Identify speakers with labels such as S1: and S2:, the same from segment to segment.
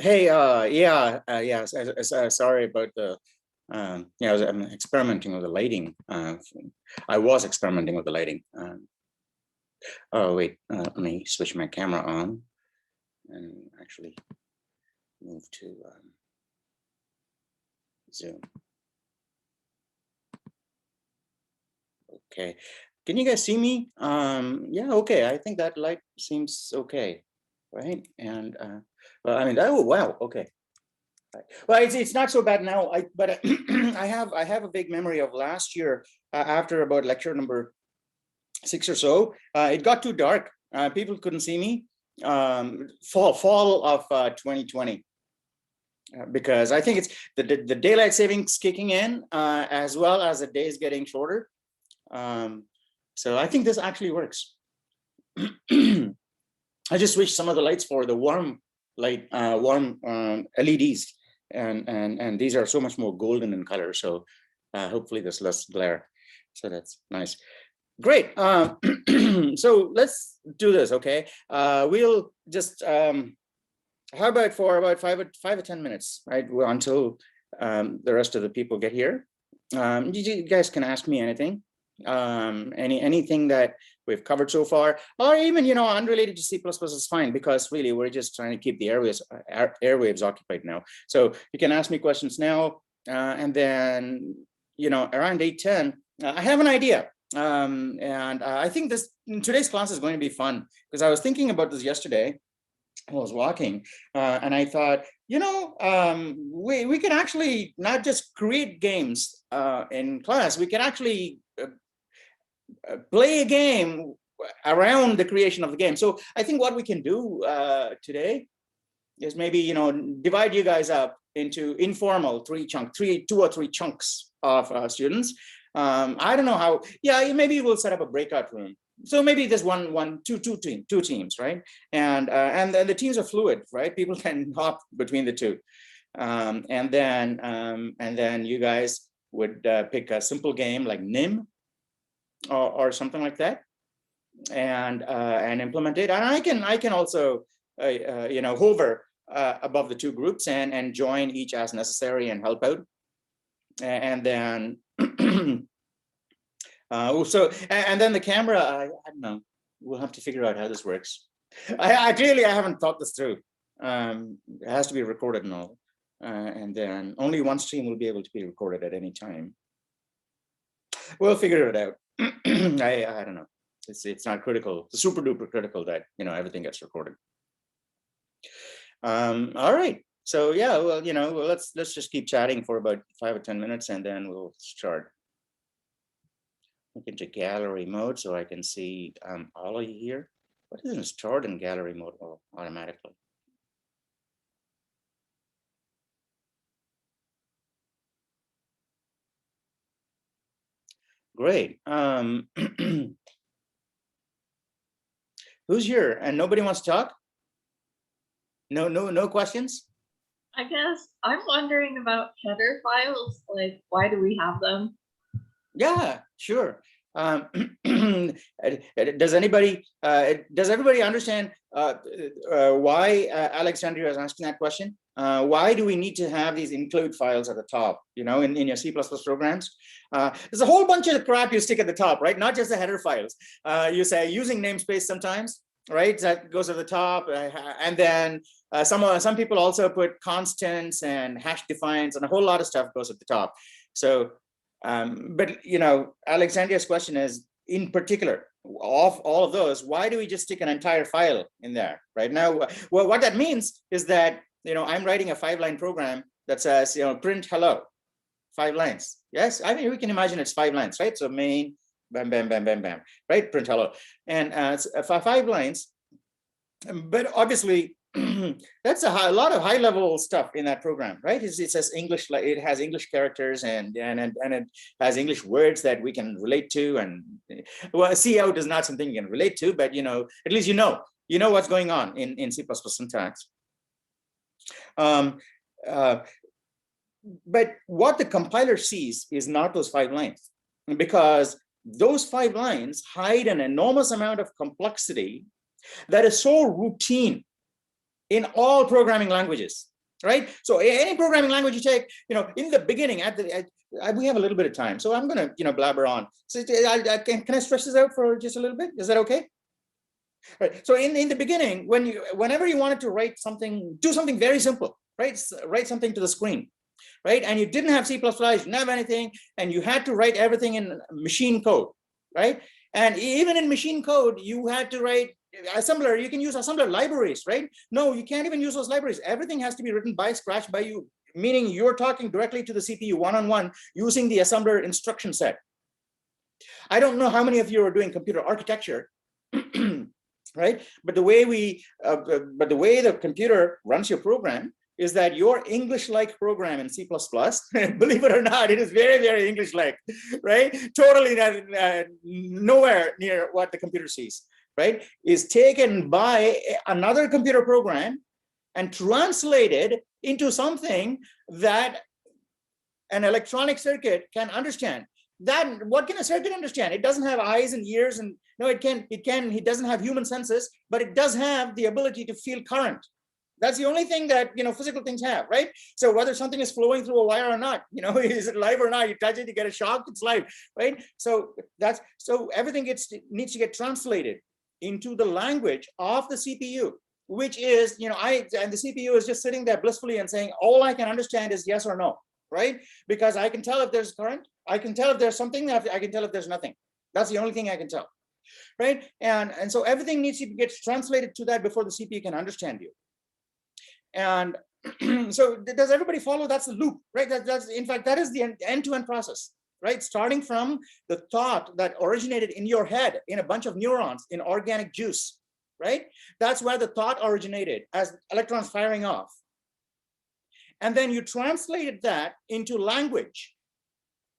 S1: Hey, sorry about the, I'm experimenting with the lighting. I was experimenting with the lighting. Oh, wait, let me switch my camera on and actually move to Zoom. Okay, can you guys see me? Yeah, okay, I think that light seems okay, right? And, well, I mean, oh, wow, okay. Well, it's not so bad now. But I have a big memory of last year after about lecture number 6 or so. It got too dark. People couldn't see me. Fall of 2020. Because I think it's the daylight savings kicking in, as well as the days getting shorter. So I think this actually works. I just wish some of the lights for the warm light, warm LEDs, and these are so much more golden in color. So hopefully there's less glare. So that's nice. Great. So let's do this. Okay. We'll just how about for about five or 10 minutes, right? Until the rest of the people get here. You guys can ask me anything. Anything that we've covered so far, or even unrelated to C++ is fine, because really we're just trying to keep the airwaves occupied now. So you can ask me questions now, and then around 8:10 I have an idea, and I think today's class is going to be fun, because I was thinking about this yesterday. I was walking, and I thought, we can actually not just create games in class. We can actually play a game around the creation of the game. So I think what we can do today is maybe divide you guys up into informal two or three chunks of students. I don't know how. Yeah, maybe we'll set up a breakout room. So maybe there's two teams, right? And the teams are fluid, right? People can hop between the two, and then you guys would pick a simple game like NIM or something like that, and implement it. And I can also hover above the two groups and join each as necessary and help out, and then. And then the camera, I don't know, we'll have to figure out how this works. I clearly haven't thought this through. It has to be recorded and all, and then only one stream will be able to be recorded at any time. We'll figure it out. I don't know. It's not critical. It's super duper critical that everything gets recorded. All right. So yeah, well, let's just keep chatting for about 5 or 10 minutes, and then we'll start. Look into gallery mode so I can see all of you here. What isn't stored in gallery mode automatically? Great. Who's here and nobody wants to talk? No questions?
S2: I guess I'm wondering about header files. Like, why do we have them?
S1: Yeah, sure. Does everybody understand why Alexandria is asking that question? Why do we need to have these include files at the top, in your C++ programs? There's a whole bunch of crap you stick at the top, right? Not just the header files. You say using namespace sometimes, right? That goes at the top. And then some people also put constants and hash defines, and a whole lot of stuff goes at the top. So, but Alexandria's question is, in particular, of all of those, why do we just stick an entire file in there right now? Well, what that means is that I'm writing a 5-line program that says print hello, 5 lines. Yes, I mean we can imagine it's 5 lines, right? So main, bam, bam, bam, bam, bam, right? Print hello, and it's 5 lines. But obviously, that's a lot of high-level stuff in that program, right? It says English, like it has English characters and it has English words that we can relate to. And well, cout is not something you can relate to, but at least you know what's going on in C++ syntax. But what the compiler sees is not those 5 lines, because those 5 lines hide an enormous amount of complexity that is so routine in all programming languages, right? So any programming language you take, in the beginning, we have a little bit of time, so I'm going to, blabber on. So can I stretch this out for just a little bit? Is that okay? Right. So in the beginning, whenever you wanted to write something, do something very simple, right? Write something to the screen, right? And you didn't have C++, you didn't have anything, and you had to write everything in machine code, right? And even in machine code, you had to write assembler. You can use assembler libraries, right? No, you can't even use those libraries. Everything has to be written by scratch by you, meaning you're talking directly to the CPU one-on-one using the assembler instruction set. I don't know how many of you are doing computer architecture, right? But the way the computer runs your program is that your English-like program in C++, believe it or not, it is very, very English-like, right? Totally nowhere near what the computer sees, right? Is taken by another computer program and translated into something that an electronic circuit can understand. That, what can a circuit understand? It doesn't have eyes and ears, and no, it doesn't have human senses, but it does have the ability to feel current. That's the only thing that physical things have, right? So whether something is flowing through a wire or not, is it live or not? You touch it, you get a shock, it's live, right? So everything needs to get translated into the language of the CPU, which is, and the CPU is just sitting there blissfully and saying, all I can understand is yes or no, right? Because I can tell if there's current, I can tell if there's something, I can tell if there's nothing. That's the only thing I can tell, right? And so everything needs to get translated to that before the CPU can understand you. And so does everybody follow? That's the loop, right? That's in fact, that is the end-to-end process, right? Starting from the thought that originated in your head in a bunch of neurons in organic juice, right? That's where the thought originated as electrons firing off. And then you translated that into language,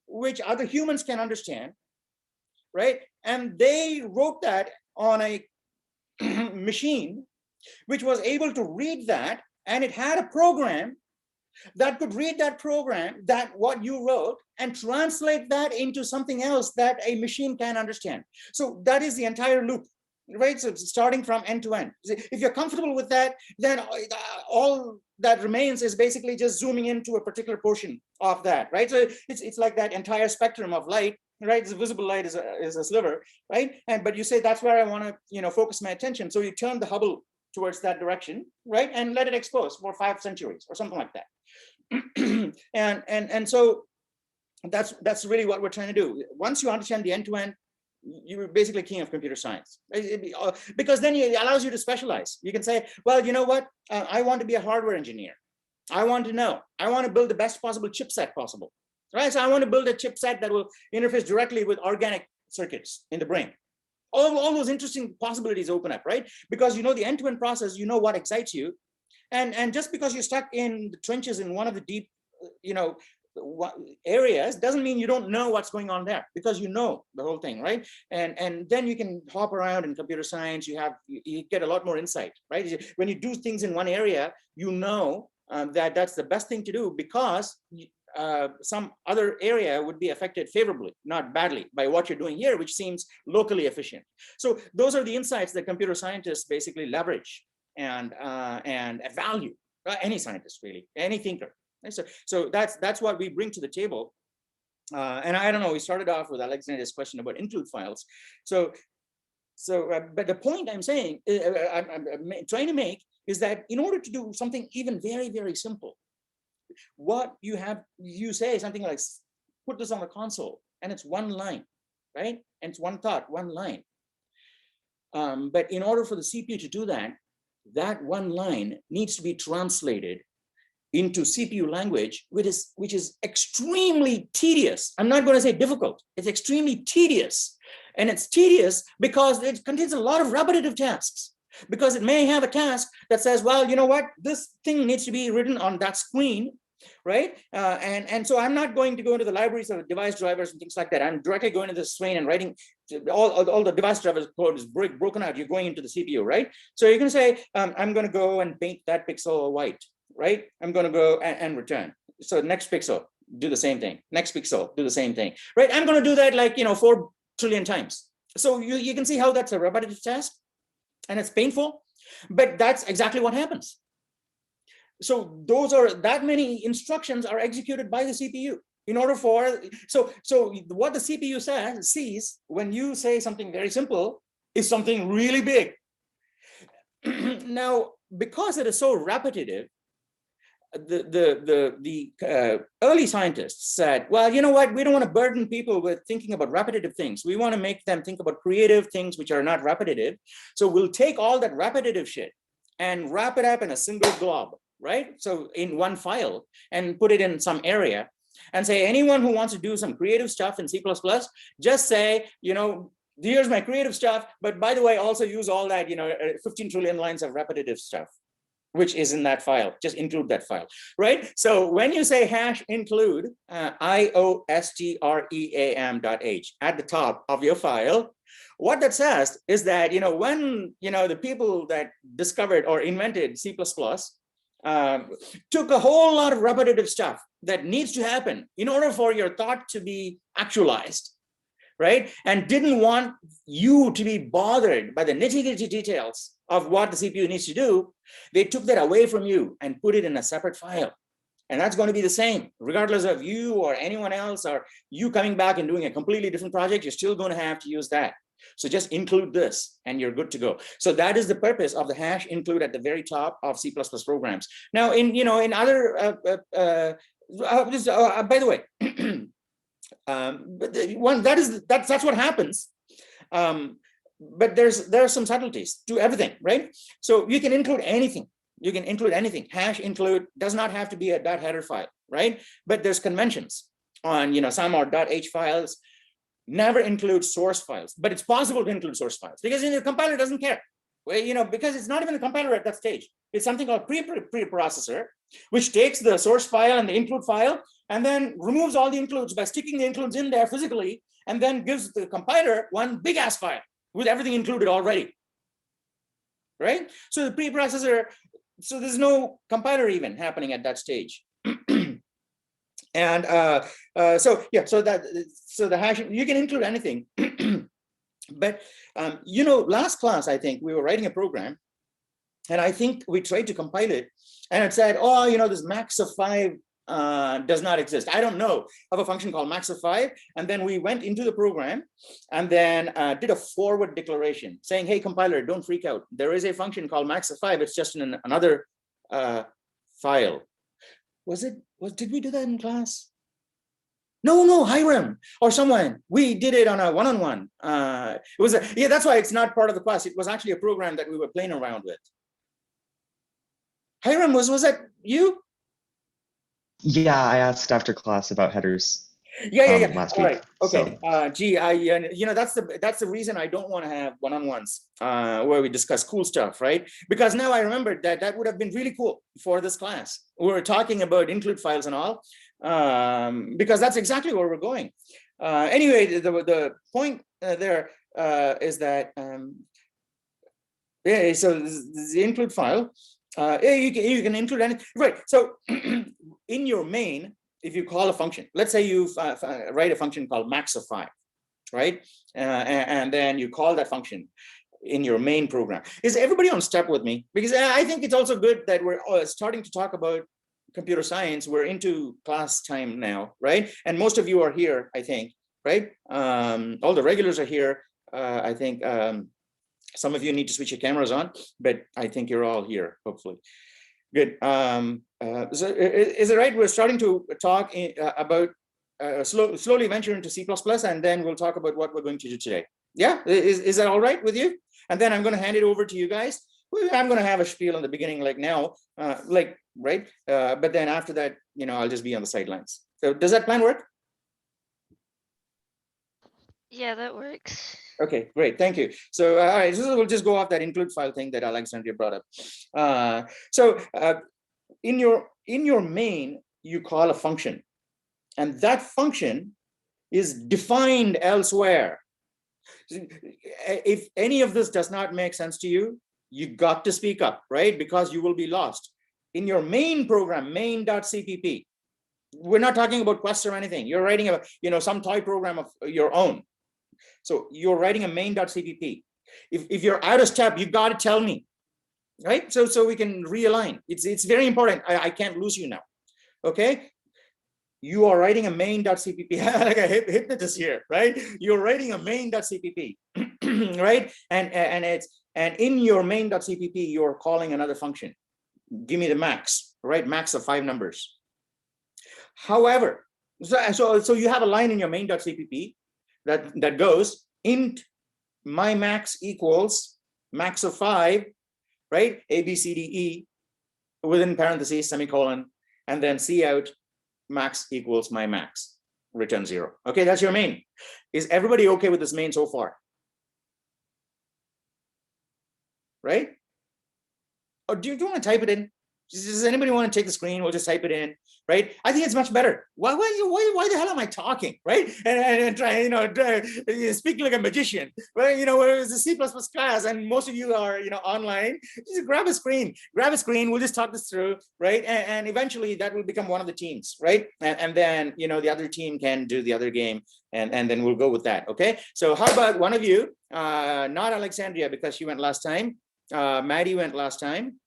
S1: which other humans can understand, right? And they wrote that on a machine, which was able to read that, and it had a program that could read that program, that what you wrote, and translate that into something else that a machine can understand. So that is the entire loop, right? So starting from end to end. If you're comfortable with that, then all that remains is basically just zooming into a particular portion of that, right? So it's like that entire spectrum of light, right? The visible light is a sliver, right? But you say that's where I want to focus my attention. So you turn the Hubble towards that direction, right? And let it expose for 5 centuries or something like that. and so that's really what we're trying to do. Once you understand the end-to-end, you're basically king of computer science, because then it allows you to specialize. You can say, well, you know what? I want to be a hardware engineer. I want to build the best possible chipset possible, right? So I want to build a chipset that will interface directly with organic circuits in the brain. All those interesting possibilities open up, right? Because the end-to-end process, what excites you. And just because you're stuck in the trenches in one of the deep, areas doesn't mean you don't know what's going on there, because the whole thing, right? And then you can hop around in computer science. You get a lot more insight, right? When you do things in one area, that that's the best thing to do, because some other area would be affected favorably, not badly, by what you're doing here, which seems locally efficient. So those are the insights that computer scientists basically leverage and value. Any scientist, really, any thinker. So that's what we bring to the table. And I don't know, we started off with Alexander's question about include files. But the point I'm saying, I'm trying to make, is that in order to do something even very, very simple, what you say something like, put this on the console, and it's one line, right? And it's one thought, one line. But in order for the CPU to do that, that one line needs to be translated into CPU language, which is extremely tedious. I'm not going to say difficult. It's extremely tedious. And it's tedious because it contains a lot of repetitive tasks. Because it may have a task that says, well, you know what, this thing needs to be written on that screen, right? And so I'm not going to go into the libraries of device drivers and things like that. I'm directly going to the screen and writing all the device drivers code is broken out. You're going into the CPU, right? So you're going to say, I'm going to go and paint that pixel white, right? I'm going to go and return. So next pixel, do the same thing. Next pixel, do the same thing, right? I'm going to do that like 4 trillion times. So you can see how that's a repetitive task. And it's painful, but that's exactly what happens. So that many instructions are executed by the CPU in order for, so what the CPU sees when you say something very simple is something really big. Now, because it is so repetitive, the early scientists said, well, you know what, we don't want to burden people with thinking about repetitive things. We want to make them think about creative things which are not repetitive. So we'll take all that repetitive shit and wrap it up in a single blob, right? So in one file, and put it in some area and say, anyone who wants to do some creative stuff in C++, just say, you know, here's my creative stuff, but by the way, also use all that, you know, 15 trillion lines of repetitive stuff, which is in that file. Just include that file, right? So when you say hash include IOSTREAM.h at the top of your file, what that says is that, you know, when, you know, the people that discovered or invented C++ took a whole lot of repetitive stuff that needs to happen in order for your thought to be actualized, right? And didn't want you to be bothered by the nitty-gritty details of what the CPU needs to do, they took that away from you and put it in a separate file. And that's going to be the same, regardless of you or anyone else, or you coming back and doing a completely different project, you're still going to have to use that. So just include this and you're good to go. So that is the purpose of the hash include at the very top of C++ programs. Now, in, you know, in other, by the way, but that's what happens. But there are some subtleties to everything, right? So you can include anything. You can include anything. Hash include does not have to be a .header file, right? But there's conventions on, you know, some are .h files. Never include source files, but it's possible to include source files because the compiler doesn't care. Well, you know, because it's not even a compiler at that stage. It's something called preprocessor, which takes the source file and the include file and then removes all the includes by sticking the includes in there physically, and then gives the compiler one big ass file with everything included already, right? So the preprocessor, so there's no compiler even happening at that stage. And so yeah, so the hash, you can include anything. But you know, last class I think we were writing a program, and I think we tried to compile it, and it said, oh, you know, this max of 5 does not exist. I don't know of a function called max of 5, and then we went into the program and then did a forward declaration saying, hey compiler, don't freak out, there is a function called max of 5, it's just in another file. Did we do that in class? No, Hiram or someone. We did it on a one-on-one. It was yeah, that's why it's not part of the class. It was actually a program that we were playing around with. Hiram, was that you?
S3: Yeah, I asked after class about headers.
S1: Yeah.
S3: Last
S1: All
S3: week.
S1: right. Okay.
S3: So.
S1: Gee, you know, that's the reason I don't want to have one-on-ones where we discuss cool stuff, right? Because now I remembered that would have been really cool for this class. We were talking about include files and all, because that's exactly where we're going. Anyway, the point there is that yeah, so the include file. Yeah, you can include anything, right? So in your main, if you call a function, let's say you write a function called max of 5, right? And then you call that function in your main program. Is everybody on step with me? Because I think it's also good that we're starting to talk about computer science. We're into class time now, right? And most of you are here, I think, right? All the regulars are here. I think some of you need to switch your cameras on, but I think you're all here, hopefully. Good. So is it right? We're starting to talk about slowly venture into C++, and then we'll talk about what we're going to do today. Yeah, is that all right with you? And then I'm going to hand it over to you guys. I'm going to have a spiel in the beginning, like now, right? But then after that, you know, I'll just be on the sidelines. So does that plan work?
S4: Yeah, that works.
S1: Okay, great, thank you. So all right, so we'll just go off that include file thing that Alexandria brought up. In your main, you call a function, and that function is defined elsewhere. If any of this does not make sense to you, you got to speak up, right? Because you will be lost. In your main program, main.cpp, we're not talking about quests or anything. You're writing a, you know, some toy program of your own. So you're writing a main.cpp. If you're out of step, you got to tell me. right? So we can realign. It's very important. I can't lose you now. Okay. You are writing a main.cpp, like a hypnotist here, right? You're writing a main.cpp, right? And in your main.cpp, you're calling another function. Give me the max, right? Max of 5 numbers. However, so you have a line in your main.cpp that goes int my max equals max of 5, right? A, B, C, D, E, within parentheses, semicolon, and then cout max equals my max, return 0. Okay, that's your main. Is everybody okay with this main so far? Right? Or do you want to type it in? Does anybody want to take the screen? We'll just type it in, right? I think it's much better. Why the hell am I talking, right? And try, speak like a magician, right? It's a C++ class, and most of you are, online. Just grab a screen. We'll just talk this through, right? And eventually that will become one of the teams, right? And then, the other team can do the other game, and then we'll go with that, okay? So how about one of you, not Alexandria because she went last time. Maddie went last time.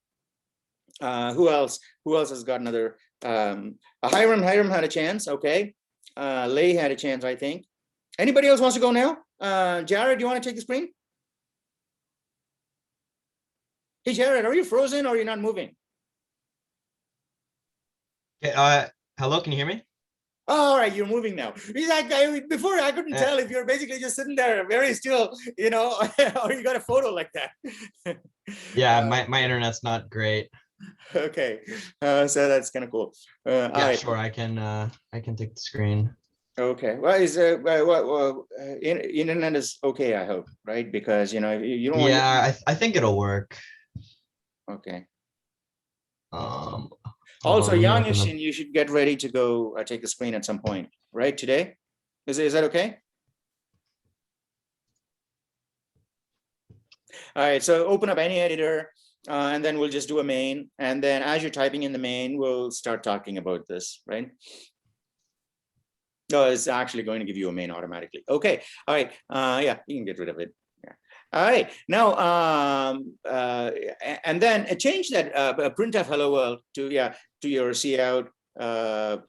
S1: Who else has got another? Hiram had a chance. Okay. Lay had a chance, I think. Anybody else wants to go now? Jared, do you want to take the screen? Hey, Jared, are you frozen or you're not moving?
S5: Hello, can you hear me?
S1: Oh, all right, you're moving now. Before I couldn't tell if you're basically just sitting there very still, or you got a photo like that.
S5: Yeah, my internet's not great.
S1: Okay, so that's kind of cool.
S5: Yeah,
S1: right.
S5: sure, I can take the screen.
S1: Okay, well, internet is okay, I hope, right? Because you don't want.
S5: Yeah, I think it'll work.
S1: Okay.
S5: Hold
S1: Also,
S5: on, let me
S1: Yang, you should get ready to go take the screen at some point, right? Today, is that okay? All right, so open up any editor, and then we'll just do a main, and then as you're typing in the main, we'll start talking about this, right? No, it's actually going to give you a main automatically. Okay, all right, yeah, you can get rid of it. Yeah. All right, now, and then change that printf hello world to your cout. No,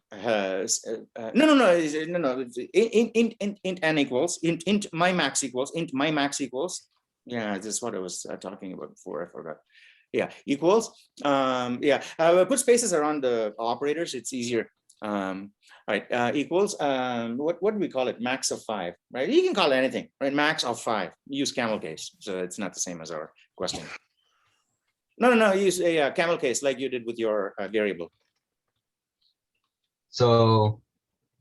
S1: int n equals int my max equals. Yeah, this is what I was talking about before. I forgot. Yeah, equals. Put spaces around the operators. It's easier. All right, equals. What do we call it? Max of 5, right? You can call it anything, right? Max of 5. Use camel case, so it's not the same as our question. No. Use a camel case like you did with your variable.
S5: So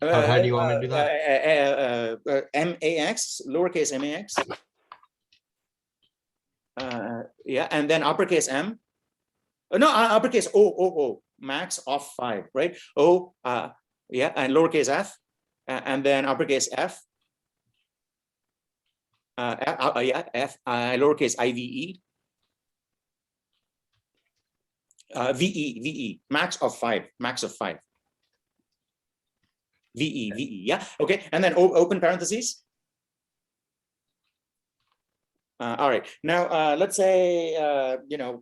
S5: how do you want me to do that?
S1: max, lowercase max. And then uppercase m. No, uppercase o, max of 5, right? O, and lowercase f, and then uppercase f. F, lowercase ive. VE, max of 5. VE, yeah, okay, and then open parentheses. All right, now let's say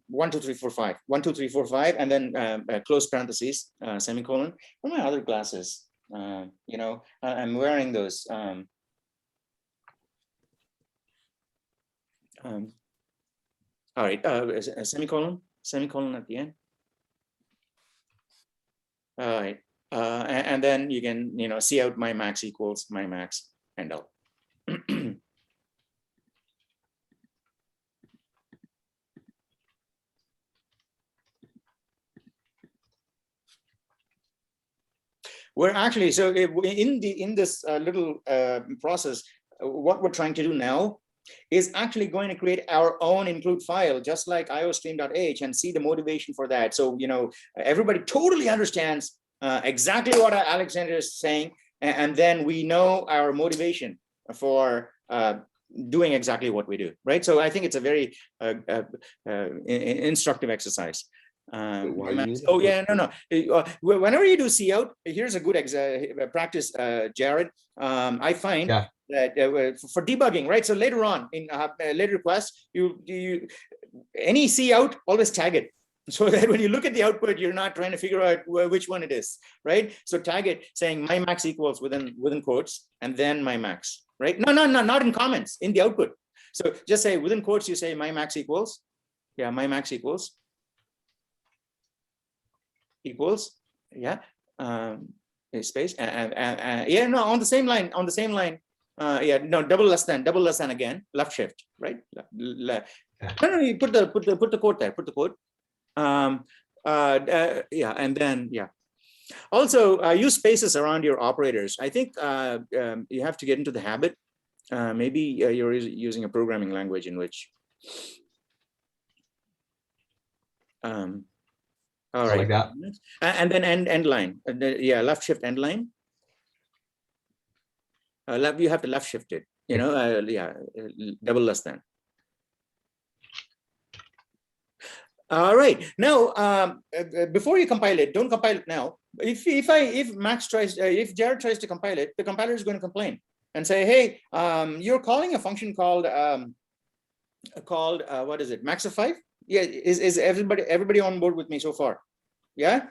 S1: 1 2 3 4 5, 1 2 3 4 5, and then close parentheses, semicolon. What are my other glasses? I'm wearing those. All right, semicolon at the end. All right, and then you can cout my max equals my max and all. We're actually, so in this little process, what we're trying to do now is actually going to create our own include file, just like iostream.h, and see the motivation for that. So everybody totally understands exactly what Alexander is saying, and then we know our motivation for doing exactly what we do, right? So I think it's a very instructive exercise. Whenever you do cout, here's a good practice, Jared. I find that for debugging, right? So later on in later requests, you any C out, always tag it. So that when you look at the output, you're not trying to figure out which one it is, right? So tag it saying my max equals within quotes, and then my max, right? No, not in comments, in the output. So just say within quotes, you say my max equals, yeah, my max equals, yeah, space, and yeah, no, on the same line, yeah, no, double less than again, left shift, right? No, you put the quote there, put the quote. Yeah, and then yeah. Also, use spaces around your operators. I think you have to get into the habit. Maybe you're using a programming language in which. All right.
S5: Like that.
S1: And then end line. Yeah, left shift end line. You have to left shift it. You know, yeah, double less than. All right. Now, before you compile it, don't compile it now. If Max tries, if Jared tries to compile it, the compiler is going to complain and say, "Hey, you're calling a function called what is it? Maxify? Yeah. Is everybody on board with me so far? Yeah.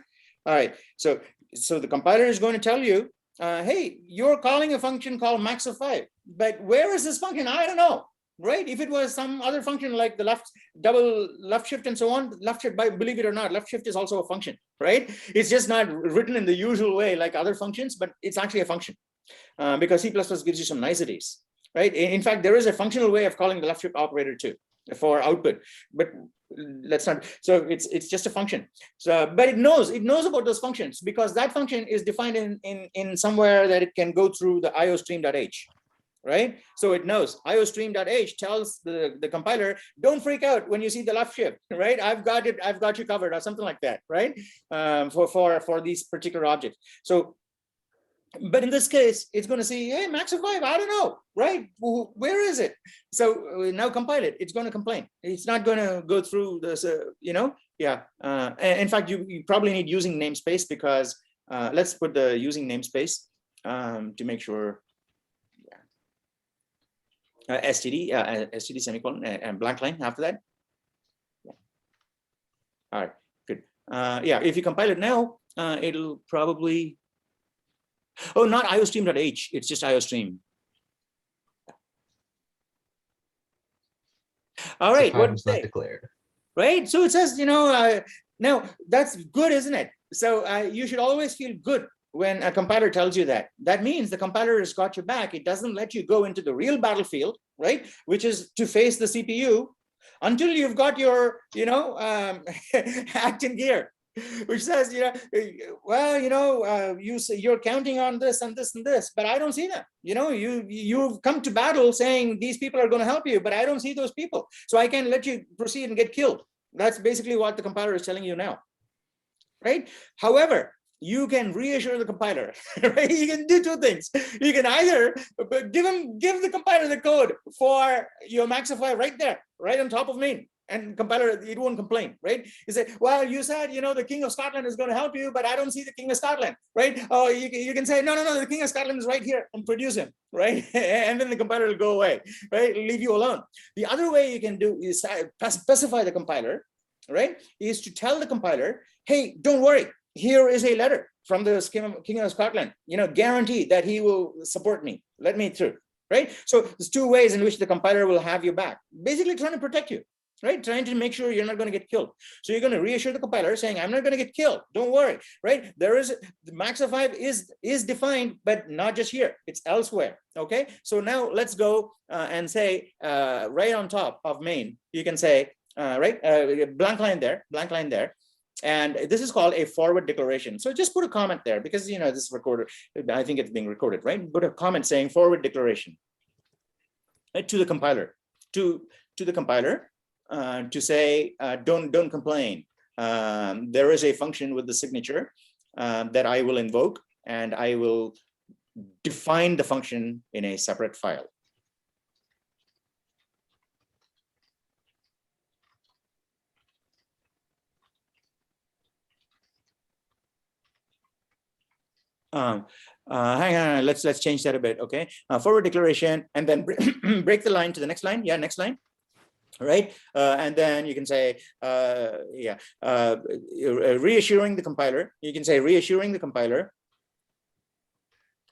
S1: All right. So the compiler is going to tell you, "Hey, you're calling a function called Maxify, but where is this function? I don't know." Right? If it was some other function like the double left shift and so on, left shift, believe it or not, left shift is also a function, right? It's just not written in the usual way like other functions, but it's actually a function because C++ gives you some niceties, right? In fact, there is a functional way of calling the left shift operator too for output, but let's not. So it's just a function. So, but it knows about those functions because that function is defined in somewhere that it can go through the iostream.h. Right? So it knows iostream.h tells the compiler, don't freak out when you see the left shift, right? I've got you covered or something like that, right? For these particular objects. So, but in this case, it's going to say, hey, Maxify, I don't know, right? Where is it? So now compile it. It's going to complain. It's not going to go through this, you know? Yeah. In fact, you probably need using namespace because let's put the using namespace to make sure. STD semicolon and blank line after that. Yeah. All right, good. Yeah, if you compile it now, it'll probably. Oh, not iostream.h. It's just iostream. All right. What is not
S5: declared?
S1: Right. So it says, you know, now that's good, isn't it? So you should always feel good when a compiler tells you that. That means the compiler has got your back. It doesn't let you go into the real battlefield, right? Which is to face the CPU until you've got your, you know, act in gear, which says, you know, well, you know, you're counting on this and this and this, but I don't see them. You know, you've come to battle saying these people are going to help you, but I don't see those people. So I can let you proceed and get killed. That's basically what the compiler is telling you now, right? However, you can reassure the compiler, right? You can do two things. You can either give the compiler the code for your Maxify right there, right on top of main, and compiler, it won't complain, right? You say, well, you said, you know, the King of Scotland is going to help you, but I don't see the King of Scotland, right? Oh, you can say, no, the King of Scotland is right here, and produce him, right? And then the compiler will go away, right? It'll leave you alone. The other way you can do is specify the compiler, right? Is to tell the compiler, hey, don't worry. Here is a letter from the King of Scotland, you know, guarantee that he will support me, let me through, right? So there's two ways in which the compiler will have you back, basically trying to protect you, right? Trying to make sure you're not going to get killed. So you're going to reassure the compiler saying, I'm not going to get killed, don't worry, right? There is, the Maxify is defined, but not just here, it's elsewhere, okay? So now let's go and say, right on top of main, you can say, blank line there, and this is called a forward declaration. So just put a comment there because, you know, this is recorded. I think it's being recorded, right? Put a comment saying forward declaration to the compiler, to the compiler to say, don't complain. There is a function with the signature that I will invoke, and I will define the function in a separate file. Hang on, let's change that a bit, okay? Forward declaration, and then break the line to the next line. Yeah, next line. right? And then you can say, reassuring the compiler. You can say reassuring the compiler.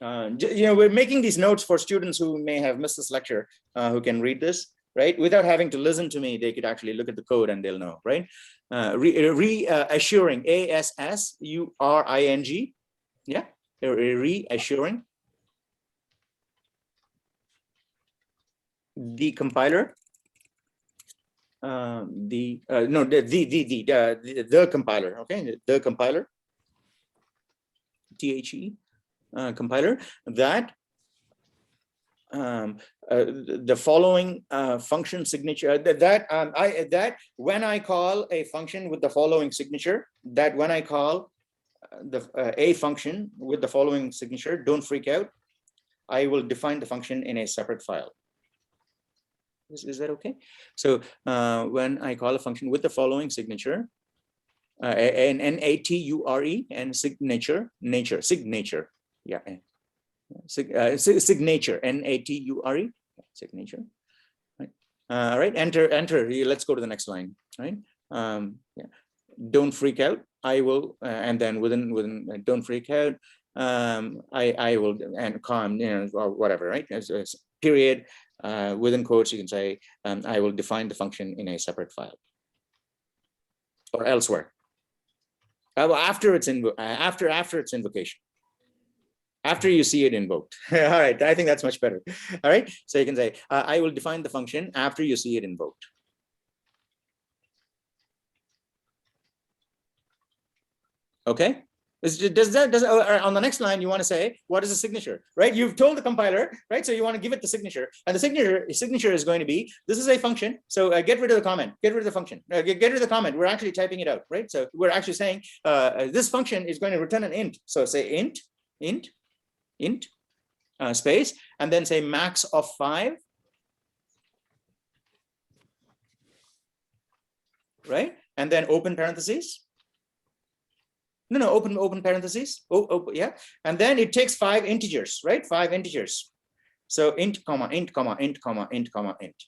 S1: We're making these notes for students who may have missed this lecture, who can read this, right? Without having to listen to me, they could actually look at the code and they'll know, right? Reassuring, ASSURING, yeah, reassuring the compiler, the compiler, okay, the compiler, THE. Compiler that the following function signature that when I call a function with the following signature, that when I call a function with the following signature, don't freak out, I will define the function in a separate file. Is that okay? So when I call a function with the following signature, NATURE and signature, yeah, signature, NATURE, signature, right? Right, enter. Let's go to the next line, right? Yeah, don't freak out. I will, and then within don't freak out. I will, and calm, or whatever, right? As period, within quotes, you can say, I will define the function in a separate file or elsewhere. After its invocation. After you see it invoked. All right, I think that's much better. All right, so you can say, I will define the function after you see it invoked. Okay, does on the next line, you want to say, what is a signature, right? You've told the compiler, right? So you want to give it the signature, and the signature is going to be, this is a function. So get rid of the comment, get rid of the function, get rid of the comment. We're actually typing it out, right? So we're actually saying this function is going to return an int. So say int, space, and then say max of 5, right? And then open parentheses. No, open parentheses. Yeah. And then it takes 5 integers, right? 5 integers. So int, comma, int, comma, int, comma, int, comma, int.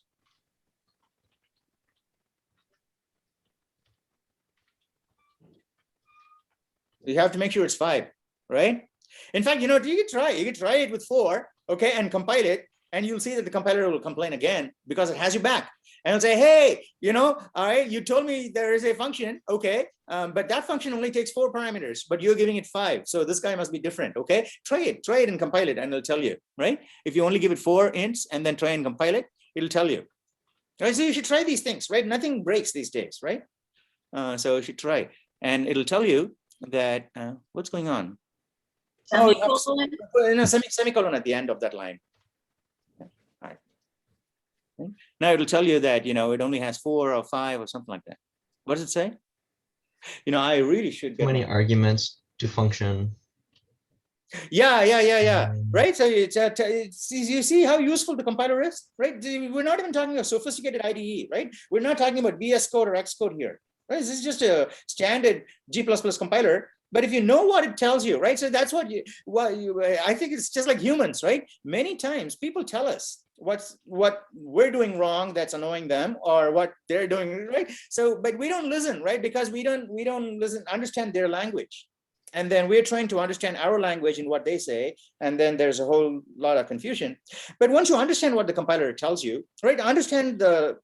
S1: You have to make sure it's 5, right? In fact, you could try it with 4, okay, and compile it, and you'll see that the compiler will complain again because it has you back. And it'll say, hey, all right, you told me there is a function, okay, but that function only takes 4 parameters, but you're giving it 5. So this guy must be different, okay? Try it and compile it, and it'll tell you, right? If you only give it 4 ints and then try and compile it, it'll tell you. Right? So you should try these things, right? Nothing breaks these days, right? So you should try, and it'll tell you that what's going on. Semicolon at the end of that line. All right. Now it'll tell you that it only has 4 or 5 or something like that. What does it say? I really should get
S5: many arguments to function.
S1: Yeah. Right. So it's you see how useful the compiler is, right? We're not even talking a sophisticated IDE, right? We're not talking about VS Code or Xcode here, right? This is just a standard G++ compiler. But if you know what it tells you, right? So that's what I think it's just like humans, right? Many times people tell us what we're doing wrong that's annoying them, or what they're doing right. So, but we don't listen, right? Because we don't understand their language. And then we're trying to understand our language in what they say, and then there's a whole lot of confusion. But once you understand what the compiler tells you, right? Understand the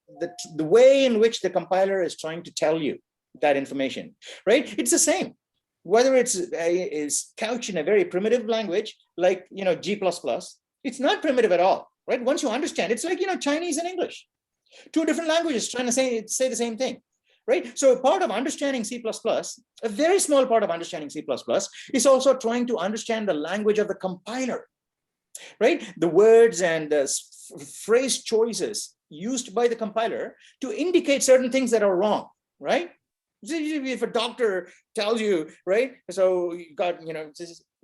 S1: way in which the compiler is trying to tell you that information, right? It's the same. Whether it's couched in a very primitive language like G++, it's not primitive at all, right? Once you understand, it's like Chinese and English, 2 different languages trying to say the same thing, right? So part of understanding C++, a very small part of understanding C++, is also trying to understand the language of the compiler, right? The words and the phrase choices used by the compiler to indicate certain things that are wrong, right? If a doctor tells you, right, so you got,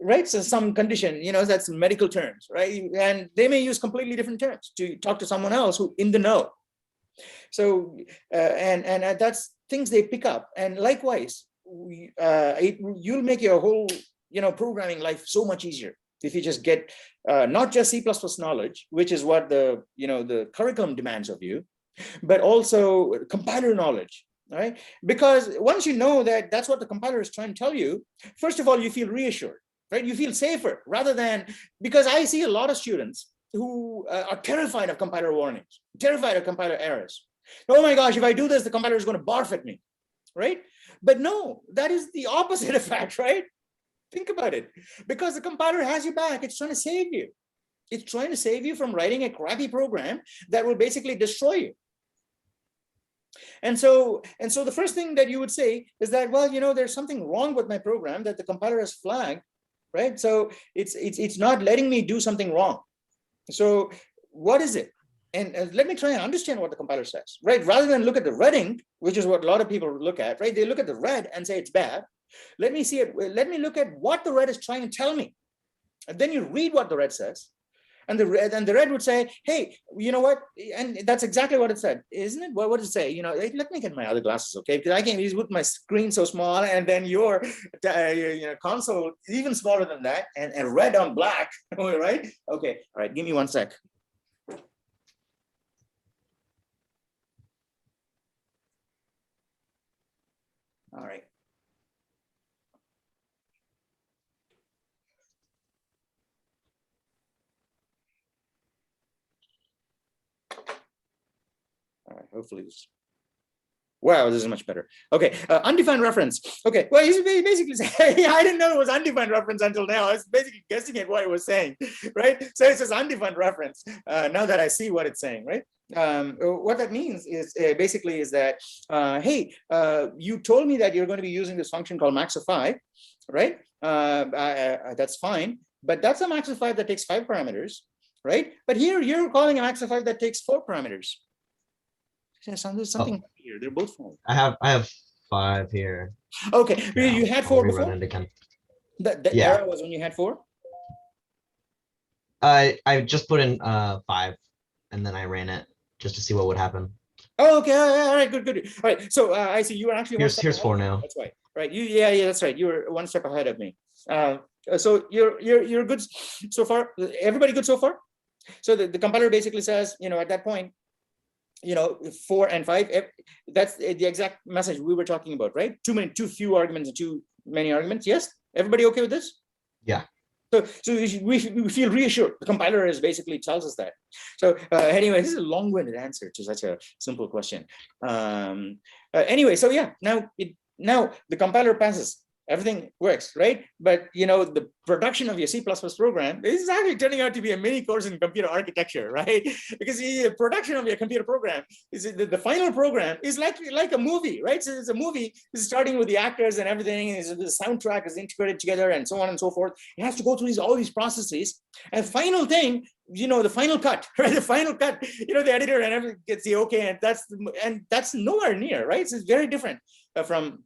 S1: right, so some condition, that's medical terms, right, and they may use completely different terms to talk to someone else who in the know. So and that's things they pick up, and likewise, you'll make your whole programming life so much easier if you just get not just C++ knowledge, which is what the the curriculum demands of you, but also compiler knowledge, right? Because once you know that that's what the compiler is trying to tell you, first of all, you feel reassured, right? You feel safer rather than, because I see a lot of students who are terrified of compiler warnings, terrified of compiler errors. Oh my gosh, if I do this, the compiler is going to barf at me, right? But no, that is the opposite effect, right? Think about it. Because the compiler has your back. It's trying to save you. It's trying to save you from writing a crappy program that will basically destroy you. And so the first thing that you would say is that, well, you know, there's something wrong with my program that the compiler has flagged, right? So it's not letting me do something wrong. So what is it? And let me try and understand what the compiler says, right? Rather than look at the red ink, which is what a lot of people look at, right? They look at the red and say it's bad. Let me see it. Let me look at what the red is trying to tell me. And then you read what the red says. And the red would say, hey, you know what? And that's exactly what it said, isn't it? What does it say? You know, let me get my other glasses, okay? Because I can't use with my screen so small, and then your console even smaller than that, and red on black, right? Okay, all right, give me 1 sec. All right. All right, hopefully this. Wow, this is much better. Okay, undefined reference. Okay, well, he's basically saying, I didn't know it was undefined reference until now. I was basically guessing at what it was saying, right? So it says undefined reference. Now that I see what it's saying, right? What that means is basically is that, hey, you told me that you're going to be using this function called maxify, right? That's fine, but that's a maxify that takes 5 parameters, right? But here you're calling a maxify that takes 4 parameters. There's something here. They're both 4.
S5: I have 5 here.
S1: Okay,
S5: Yeah,
S1: you had
S5: I'll
S1: 4
S5: rerun
S1: before?
S5: it again.
S1: The
S5: Yeah.
S1: error was when you had 4?
S5: I just put in 5 and then I ran it just to see what would happen.
S1: Oh, okay, all right, good. All right, so I see you were actually
S5: Here's 4 now.
S1: That's right, right? Yeah, that's right. You were 1 step ahead of me. So you're good so far. Everybody good so far? So the compiler basically says, you know, at that point, you know, 4 and 5, that's the exact message we were talking about, right? Too few arguments and too many arguments. Yes, everybody okay with this?
S5: Yeah.
S1: So we feel reassured. The compiler is basically tells us that. So anyway, this is a long-winded answer to such a simple question. Anyway, so yeah, now the compiler passes. Everything works, right? But you know, the production of your C++ program is actually turning out to be a mini course in computer architecture, right? Because the production of your computer program is the final program is like a movie, right? So it's a movie. It's starting with the actors and everything, and the soundtrack is integrated together, and so on and so forth. It has to go through all these processes, and final thing, you know, the final cut, right? The final cut, you know, the editor and everything gets the okay, and that's nowhere near, right? So it's very different from.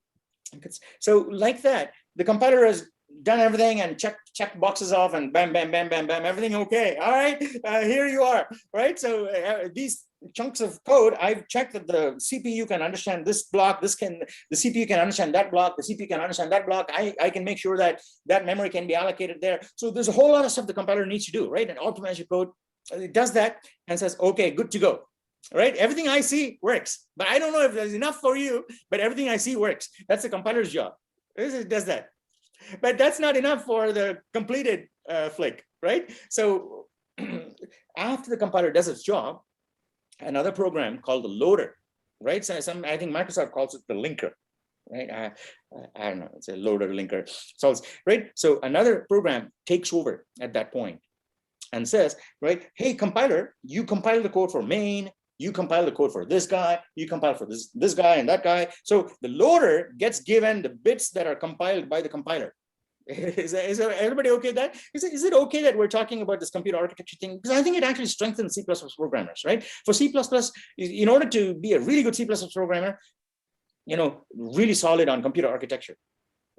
S1: So like that, the compiler has done everything and check boxes off and bam, everything okay. All right, here you are, right? So these chunks of code, I've checked that the CPU can understand this block, the CPU can understand that block, the CPU can understand that block. I can make sure that memory can be allocated there. So there's a whole lot of stuff the compiler needs to do, right? And optimize your code. It does that and says, okay, good to go. Right, everything I see works, but I don't know if there's enough for you, but everything I see works. That's the compiler's job. It does that, but that's not enough for the completed flick, right? So after the compiler does its job, another program called the loader, right? So I think Microsoft calls it the linker, right? I don't know, it's a loader linker. So right, so another program takes over at that point and says, right, hey compiler, you compile the code for main, you compile the code for this guy, you compile for this guy and that guy. So the loader gets given the bits that are compiled by the compiler. Is everybody okay with that? Is it okay that we're talking about this computer architecture thing? Because I think it actually strengthens C++ programmers, right? For C++, in order to be a really good C++ programmer, you know, really solid on computer architecture.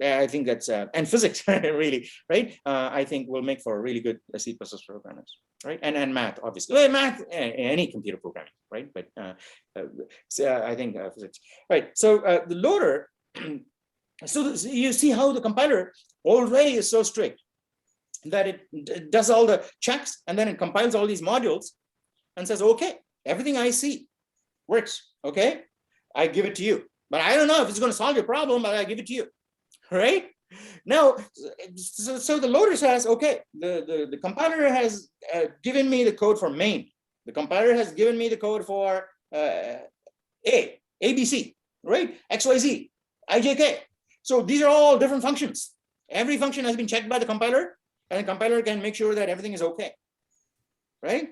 S1: I think that's and physics really, right? I think will make for really good C++ programmers, right? And math, obviously. Well, math, any computer programming, right? But so I think physics, right? So the loader. So you see how the compiler already is so strict that it does all the checks and then it compiles all these modules and says, okay, everything I see works. Okay, I give it to you, but I don't know if it's going to solve your problem, but I give it to you, right? Now, so the loader says, okay, the compiler has given me the code for main. The compiler has given me the code for ABC, right? XYZ, IJK. So these are all different functions. Every function has been checked by the compiler, and the compiler can make sure that everything is okay, right?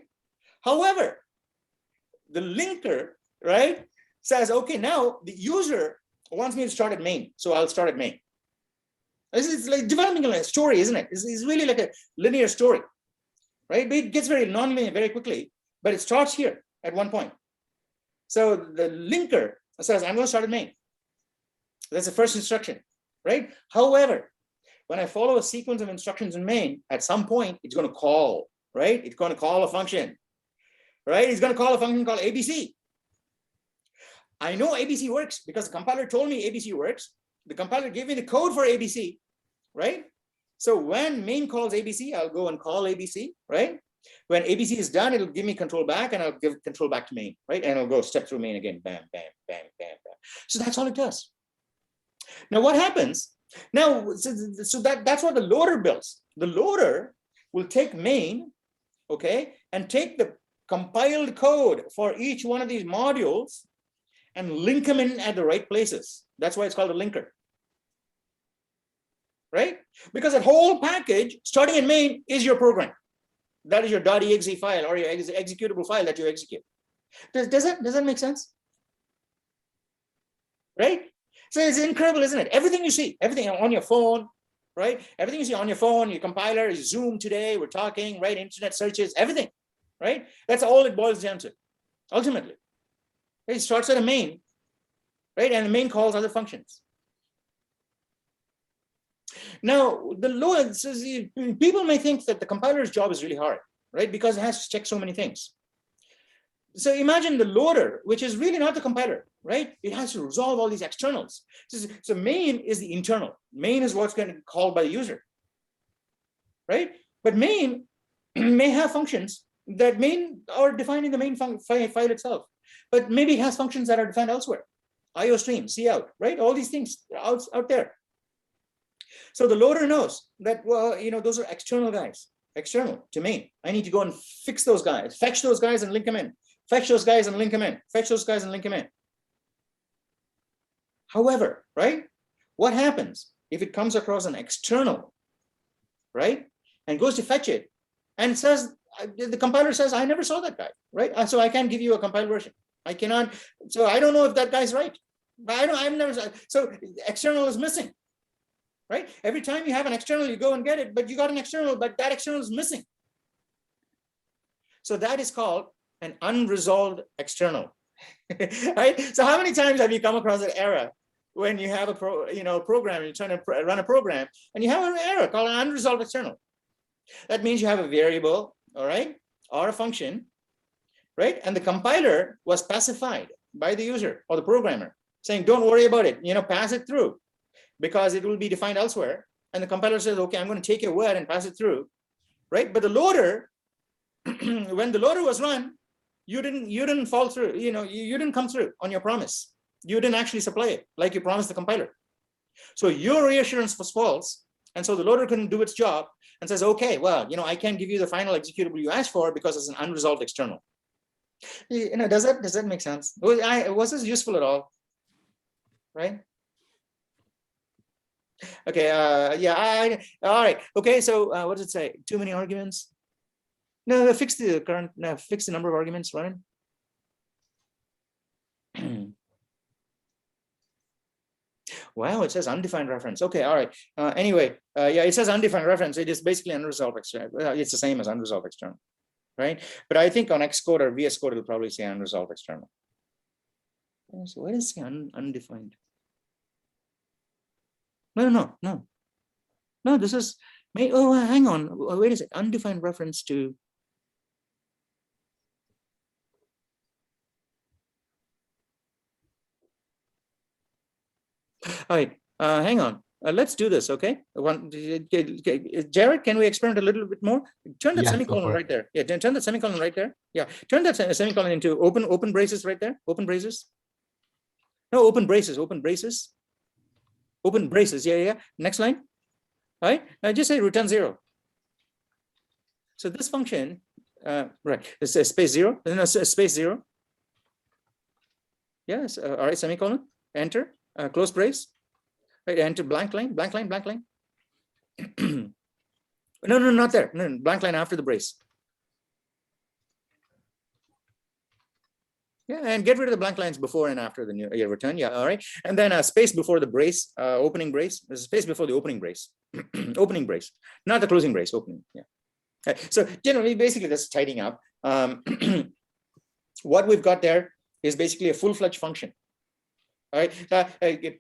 S1: However, the linker, right, says, okay, now the user wants me to start at main, so I'll start at main. This is like developing a story, isn't it? It's really like a linear story, right? But it gets very non-linear very quickly, but it starts here at one point. So the linker says, I'm going to start at main. That's the first instruction, right? However, when I follow a sequence of instructions in main, at some point, it's going to call, right? It's going to call a function, right? It's going to call a function called ABC. I know ABC works because the compiler told me ABC works. The compiler gave me the code for ABC, right? So when main calls ABC, I'll go and call ABC, right? When ABC is done, it'll give me control back, and I'll give control back to main, right? And I'll go step through main again, bam, bam, bam, bam, bam. So that's all it does. Now what happens? Now, so that's what the loader builds. The loader will take main, okay, and take the compiled code for each one of these modules and link them in at the right places. That's why it's called a linker, right? Because that whole package starting in main is your program. That is your .exe file or your executable file that you execute. Does that make sense? Right? So it's incredible, isn't it? Everything you see, everything on your phone, right? Everything you see on your phone, your compiler, Zoom today, we're talking, right? Internet searches, everything, right? That's all it boils down to, ultimately. It starts at a main, right? And the main calls other functions. Now, the load, people may think that the compiler's job is really hard, right? Because it has to check so many things. So imagine the loader, which is really not the compiler, right? It has to resolve all these externals. So main is the internal. Main is what's going to be called by the user, right? But main may have functions that main are defined in the main file itself, but maybe it has functions that are defined elsewhere. IO stream, cout, right? All these things out there. So the loader knows that, well, you know, those are external guys, external to main. I need to go and fix those guys, fetch those guys and link them in, fetch those guys and link them in, fetch those guys and link them in. However, right, what happens if it comes across an external, right, and goes to fetch it and says, the compiler says, I never saw that guy, right? So I can't give you a compiled version. I cannot, so I don't know if that guy's right. I've never, so external is missing. Right? Every time you have an external, you go and get it, but you got an external, but that external is missing. So that is called an unresolved external, right? So how many times have you come across an error when you have a program, you're trying to run a program, and you have an error called an unresolved external? That means you have a variable, all right, or a function, right? And the compiler was specified by the user or the programmer saying, don't worry about it, pass it through, because it will be defined elsewhere. And the compiler says, okay, I'm going to take your word and pass it through, right? But the loader, when the loader was run, you didn't fall through, you didn't come through on your promise. You didn't actually supply it like you promised the compiler. So your reassurance was false. And so the loader couldn't do its job and says, okay, well, I can't give you the final executable you asked for because it's an unresolved external. Does that make sense? Was this useful at all? Right? Okay, yeah, all right. Okay, so what does it say? Too many arguments? No, fix the number of arguments, Ryan. Wow, it says undefined reference. Okay, all right. Anyway, yeah, it says undefined reference. It is basically unresolved external. It's the same as unresolved external, right? But I think on Xcode or VS Code, it'll probably say unresolved external. So where does it say undefined? No, this is, oh, hang on, wait a second, undefined reference to, all right, hang on, let's do this, okay? Jared, can we experiment a little bit more? Turn that
S5: Yeah, go
S1: semicolon
S5: for it.
S1: right there. Yeah, turn that semicolon right there. Yeah, turn that semicolon into open braces right there. Open braces. No, open braces. Open braces. Open braces. Yeah. Next line. All right. Just say return 0. So this function, right? It's a space 0. No, space 0. Yes. All right. Semicolon. Enter. Close brace. Right. Enter blank line. Blank line. Blank line. No, not there. No, blank line after the brace. Yeah, and get rid of the blank lines before and after the new return. Yeah, all right. And then a space before the brace, opening brace. There's a space before the opening brace. Opening brace, not the closing brace, opening. Yeah. So generally, basically, that's tidying up. What we've got there is basically a full-fledged function. All right.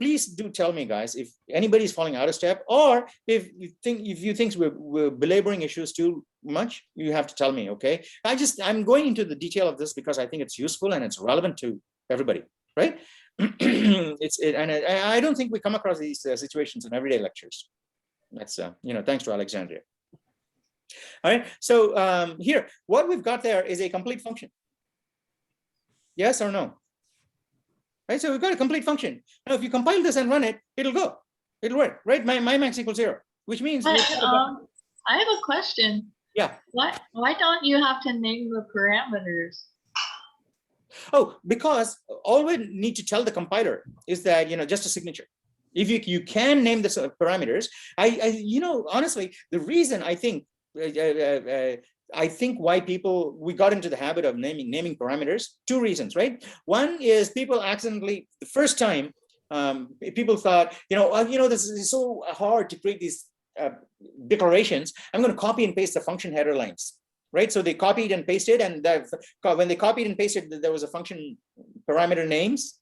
S1: Please do tell me, guys, if anybody's falling out of step, or if you think we're belaboring issues too much, you have to tell me. Okay. I'm going into the detail of this because I think it's useful and it's relevant to everybody, right? And I don't think we come across these situations in everyday lectures. That's thanks to Alexandria. All right. So here, what we've got there is a complete function. Yes or no? Right, so we've got a complete function. Now, if you compile this and run it, it'll go. It'll work, right? My max equals 0, which means.
S2: I have a question.
S1: Yeah.
S2: Why don't you have to name the parameters?
S1: Oh, because all we need to tell the compiler is that just a signature. If you can name the parameters, honestly, the reason I think why we got into the habit of naming parameters, 2 reasons, right? One is people accidentally, the first time, people thought, this is so hard to create these declarations. I'm going to copy and paste the function header lines, right? So they copied and pasted, and when they copied and pasted, there was a function parameter names.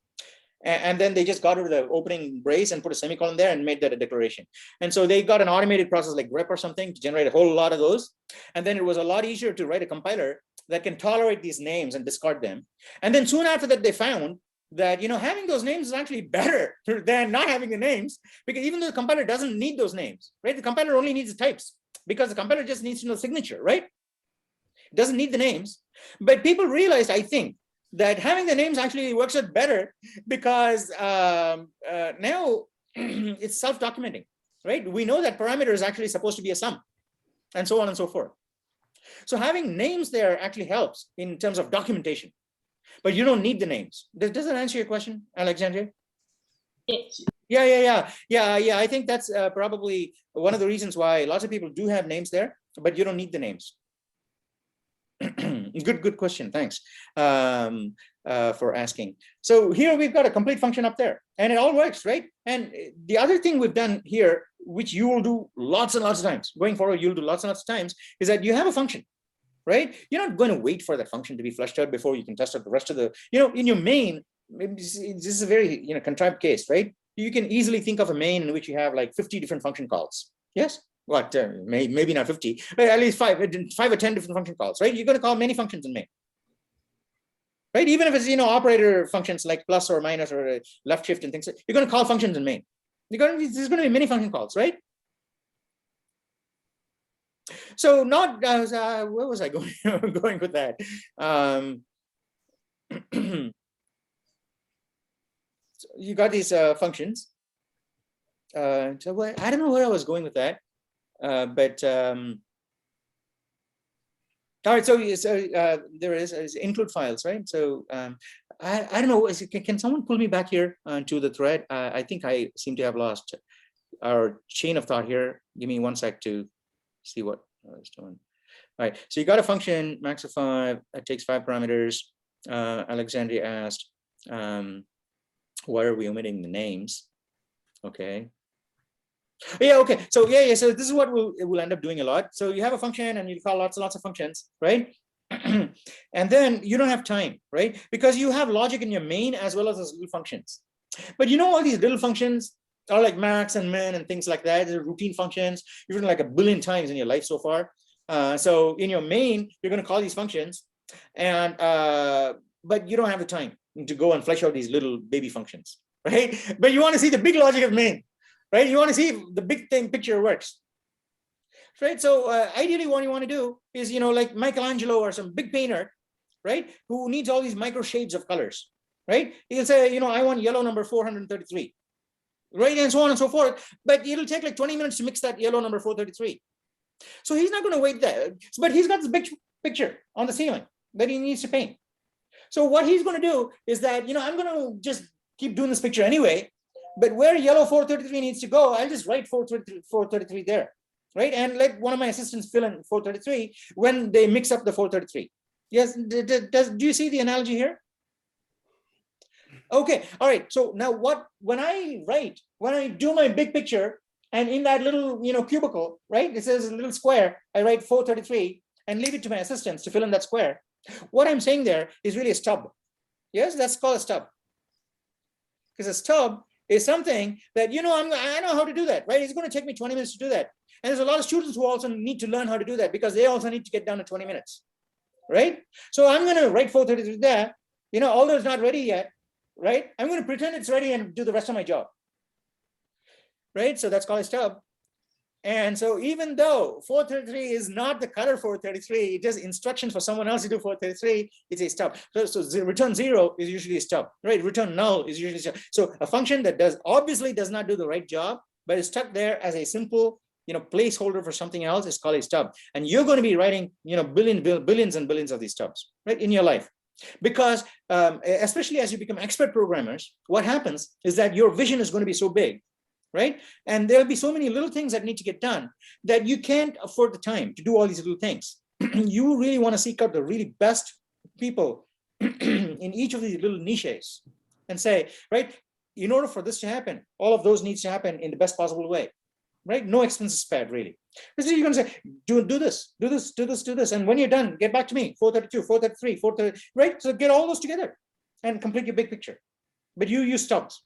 S1: And then they just got rid of the opening brace and put a semicolon there and made that a declaration. And so they got an automated process like grep or something to generate a whole lot of those. And then it was a lot easier to write a compiler that can tolerate these names and discard them. And then soon after that, they found that having those names is actually better than not having the names, because even though the compiler doesn't need those names, right? The compiler only needs the types, because the compiler just needs to know signature, right? It doesn't need the names. But people realized, I think, that having the names actually works out better, because now it's self-documenting, right? We know that parameter is actually supposed to be a sum, and so on and so forth. So having names there actually helps in terms of documentation, but you don't need the names. Does that answer your question, Alexandria?
S2: Yes.
S1: Yeah. I think that's probably one of the reasons why lots of people do have names there, but you don't need the names. Good question. Thanks for asking. So here we've got a complete function up there, and it all works, right? And the other thing we've done here, which you will do lots and lots of times going forward, you'll do lots and lots of times, is that you have a function, right? You're not going to wait for that function to be fleshed out before you can test out the rest of the, in your main. This is a very contrived case, right? You can easily think of a main in which you have like 50 different function calls. Yes. What maybe not 50, but at least 5 or 10 different function calls, right? You're going to call many functions in main, right? Even if it's operator functions like plus or minus or left shift and things, you're going to call functions in main. There's going to be many function calls, right? So not where was I going going with that? So you got these functions. So I don't know where I was going with that. But all right, so there is include files, right? So I don't know, can someone pull me back here to the thread? I think I seem to have lost our chain of thought here. Give me 1 sec to see what I was doing. All right, so you got a function max of 5, it takes 5 parameters. Alexandria asked, why are we omitting the names? Okay. Yeah, okay. So so this is what we'll end up doing a lot. So you have a function and you call lots and lots of functions, right? And then you don't have time, right? Because you have logic in your main as well as those little functions. But all these little functions are like max and min and things like that. They're routine functions. You've written like a billion times in your life so far. So in your main, you're going to call these functions, and but you don't have the time to go and flesh out these little baby functions, right? But you want to see the big logic of main. right? You want to see if the big thing picture works, right? So ideally what you want to do is, like Michelangelo or some big painter, right? Who needs all these micro shades of colors, right? He'll say, I want yellow number 433, right? And so on and so forth. But it'll take like 20 minutes to mix that yellow number 433. So he's not going to wait there, but he's got this big picture on the ceiling that he needs to paint. So what he's going to do is that, I'm going to just keep doing this picture anyway, but where yellow 433 needs to go, I'll just write 433 there, right? And let one of my assistants fill in 433 when they mix up the 433. Yes, do you see the analogy here? Okay, all right. So now when I do my big picture, and in that little, cubicle, right, it says a little square, I write 433 and leave it to my assistants to fill in that square. What I'm saying there is really a stub. Yes, that's called a stub. Because a stub is something that, I know how to do that, right? It's going to take me 20 minutes to do that. And there's a lot of students who also need to learn how to do that because they also need to get down to 20 minutes, right? So I'm going to write 433 there, although it's not ready yet, right? I'm going to pretend it's ready and do the rest of my job, right? So that's called a stub. And so even though 433 is not the color 433, it is instructions for someone else to do 433, it's a stub. So return 0 is usually a stub, right? Return null is usually a stub. So a function that obviously does not do the right job, but is stuck there as a simple, placeholder for something else is called a stub. And you're going to be writing, billions and billions of these stubs, right, in your life. Because especially as you become expert programmers, what happens is that your vision is going to be so big, right? And there'll be so many little things that need to get done that you can't afford the time to do all these little things. You really want to seek out the really best people in each of these little niches and say, right, in order for this to happen, all of those needs to happen in the best possible way, right? No expenses spared, really. So you're going to say, do this. And when you're done, get back to me, 432, 433, 430, right? So get all those together and complete your big picture. But you use stubs.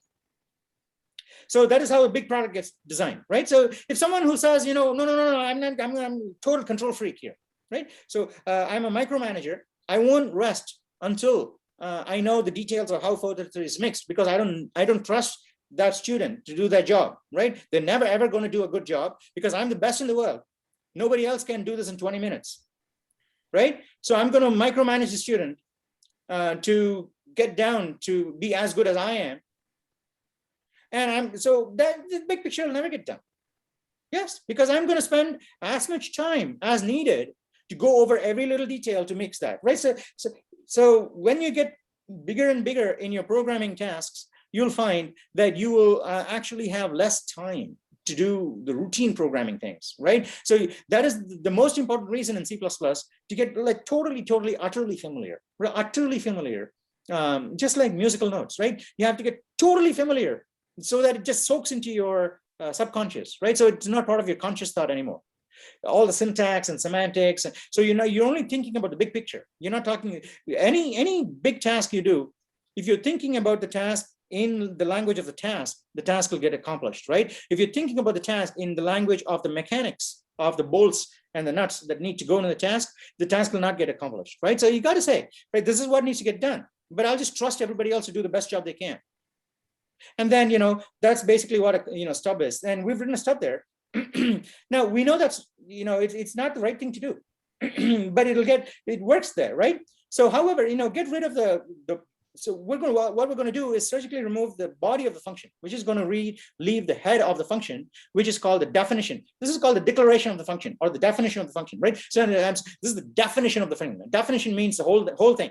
S1: So that is how a big product gets designed, right? So if someone who says, no, I'm a total control freak here, right? So I'm a micromanager. I won't rest until I know the details of how 433 is mixed, because I don't trust that student to do their job, right? They're never ever going to do a good job because I'm the best in the world. Nobody else can do this in 20 minutes, right? So I'm going to micromanage the student to get down to be as good as I am. And so that the big picture will never get done. Yes, because I'm going to spend as much time as needed to go over every little detail to mix that, right? So when you get bigger and bigger in your programming tasks, you'll find that you will actually have less time to do the routine programming things, right? So that is the most important reason in C++ to get like totally, utterly familiar, just like musical notes, right? You have to get totally familiar so that it just soaks into your subconscious, right? So it's not part of your conscious thought anymore. All the syntax and semantics. So you're only thinking about the big picture. You're not talking any big task you do. If you're thinking about the task in the language of the task will get accomplished, right? If you're thinking about the task in the language of the mechanics of the bolts and the nuts that need to go into the task will not get accomplished, right? So you got to say, right, this is what needs to get done, but I'll just trust everybody else to do the best job they can. And then, that's basically what a stub is. And we've written a stub there. Now we know that's, it's not the right thing to do, but it works there, right? So, however, get rid of so what we're going to do is surgically remove the body of the function, which is going to leave the head of the function, which is called the definition. This is called the declaration of the function or the definition of the function, right? So this is the definition of the function. Definition means the whole thing.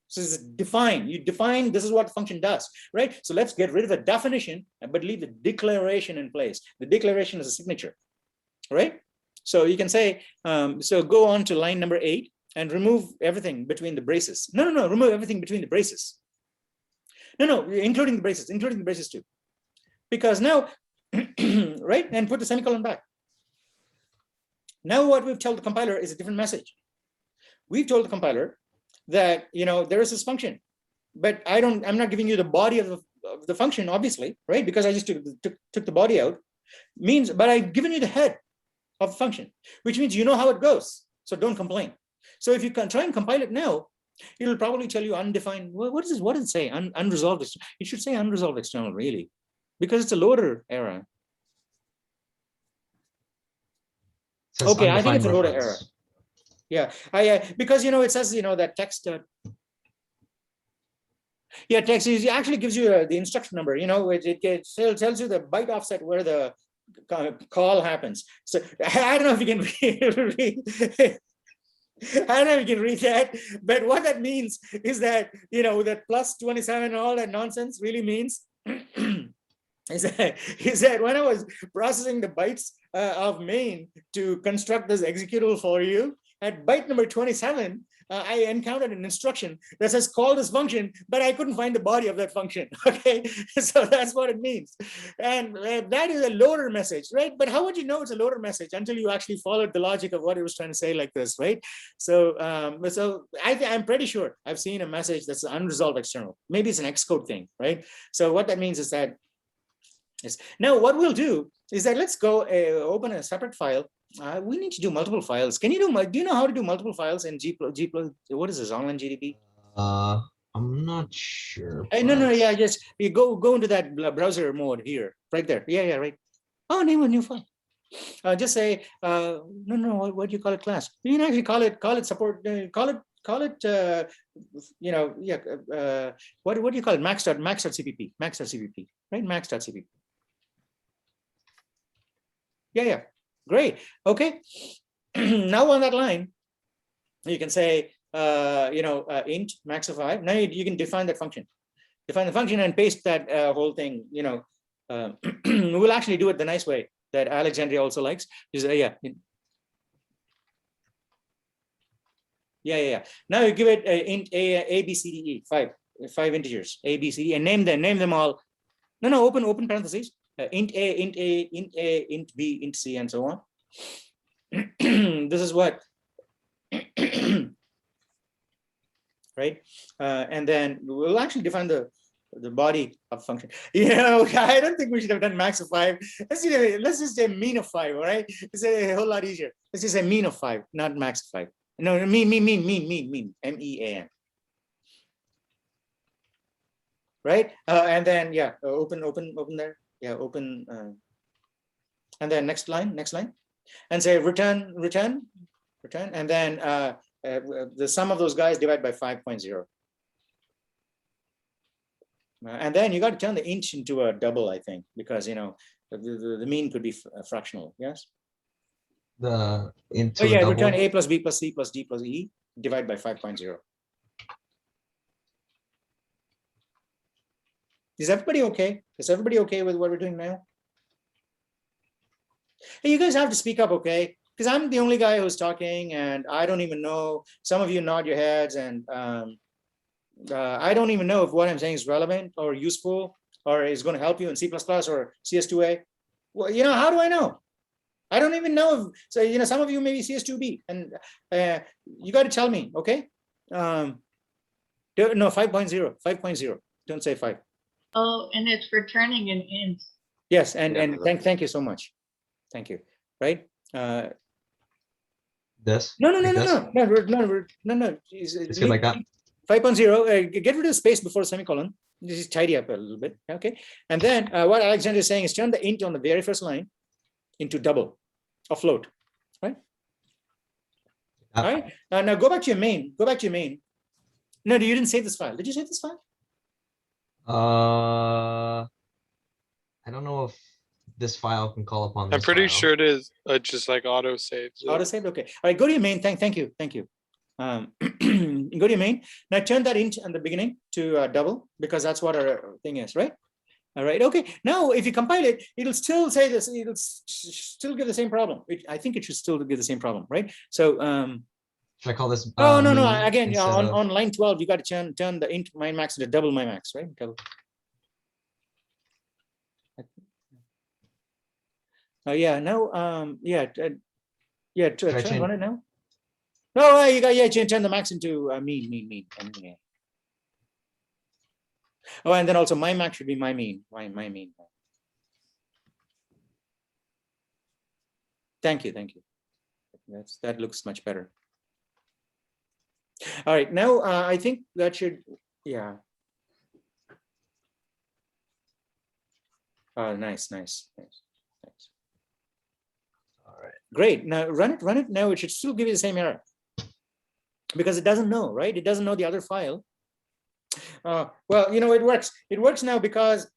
S1: So it's define. You define this is what the function does, right? So let's get rid of the definition, but leave the declaration in place. The declaration is a signature, right? So you can say, so go on to line number 8 and remove everything between the braces. No, remove everything between the braces. No, including the braces too. Because now, right? And put the semicolon back. Now what we've told the compiler is a different message. We've told the compiler that there is this function, but I'm not giving you the body of the function, obviously, right? Because I just took the body out. But I've given you the head of the function, which means you know how it goes. So don't complain. So if you can try and compile it now, it'll probably tell you undefined. What is this? What does it say? Unresolved. It should say unresolved external, really, because it's a loader error.
S5: Says
S1: Okay, I think it's a
S5: undefined
S1: row error.
S5: reference.
S1: Yeah, because it says that text. Yeah, text actually gives you the instruction number. It tells you the byte offset where the call happens. So I don't know if you can read. I don't know if you can read that, but what that means is that that plus 27 and all that nonsense really means is that when I was processing the bytes of main to construct this executable for you, at byte number 27, I encountered an instruction that says call this function, but I couldn't find the body of that function. Okay, so that's what it means. And that is a loader message, right? But how would you know it's a loader message until you actually followed the logic of what it was trying to say like this, right? So, I'm pretty sure I've seen a message that's unresolved external. Maybe it's an Xcode thing, right? So what that means is that now what we'll do is that let's go open a separate file. We need to do multiple files. Can you do you know how to do multiple files in G++? What is this, online GDB?
S5: I'm not sure.
S1: No,
S5: but-
S1: yeah, just you go into that browser mode here, right there. Yeah, right. Oh, name a new file. Just say no. What do you call it? Class. You can actually call it support. Call it. What do you call it? Max.cpp. Max.cpp. Right. Max.cpp. Yeah. Great. Okay. Now on that line, you can say int maxify. Now you can define that function. Define the function and paste that whole thing. We'll actually do it the nice way that Alexandria also likes. Is yeah. Now you give it int a b c d e, five integers, a b c d, and name them all. No, open parentheses. Int a, int b, int c, and so on. This is what. Right, and then we'll actually define the body of function. I don't think we should have done max of 5. Let's just say mean of 5. All right, it's a whole lot easier. Let's just say mean of 5, not max of 5. No, mean, MEAN. Right, and then open there. Yeah, open, and then next line, and say return, and then the sum of those guys divide by 5.0. And then you got to turn the int into a double, I think, because the mean could be fractional. Yes.
S5: The into
S1: Oh yeah,
S5: double.
S1: return a plus b plus c plus d plus e divide by 5.0. Is everybody okay? Is everybody okay with what we're doing now? Hey, you guys have to speak up, okay? Because I'm the only guy who's talking, and I don't even know. Some of you nod your heads, and I don't even know if what I'm saying is relevant or useful or is going to help you in C++ or CS2A. Well, how do I know? I don't even know. So, some of you maybe CS2B, and you got to tell me, okay? No, 5.0, 5.0. Don't say 5.
S2: Oh, and it's returning an int.
S1: Yes, and thank you so much. Thank you. Right?
S5: This.
S1: No.
S5: It's good like that.
S1: 5.0. Get rid of space before semicolon. This is tidy up a little bit. Okay. And then what Alexander is saying is turn the int on the very first line into double or float. Right? All right. Now go back to your main. No, you didn't save this file. Did you save this file?
S5: I don't know if this file can call upon this
S6: I'm pretty
S5: file.
S6: sure it is just like auto saves.
S1: Auto saved. Okay. All right. Go to your main. Thank you. Go to your main. Now turn that int in the beginning to double, because that's what our thing is, right? All right. Okay. Now, if you compile it, it'll still say this. It'll still give the same problem. I think it should still give the same problem, right? So,
S5: should I call this?
S1: No.
S5: mean
S1: Again,
S5: instead
S1: on line 12, you got to turn the int min max into double my max, right? Double. Yeah. Now, try
S5: change-
S1: run it now. No, you got turn the max into mean. Oh, and then also my max should be my mean. My mean. Thank you. That looks much better. All right, now I think that should, yeah. Nice.
S5: All right.
S1: Great. Now run it. Now it should still give you the same error because it doesn't know, right? It doesn't know the other file. Well, you know, it works. It works now because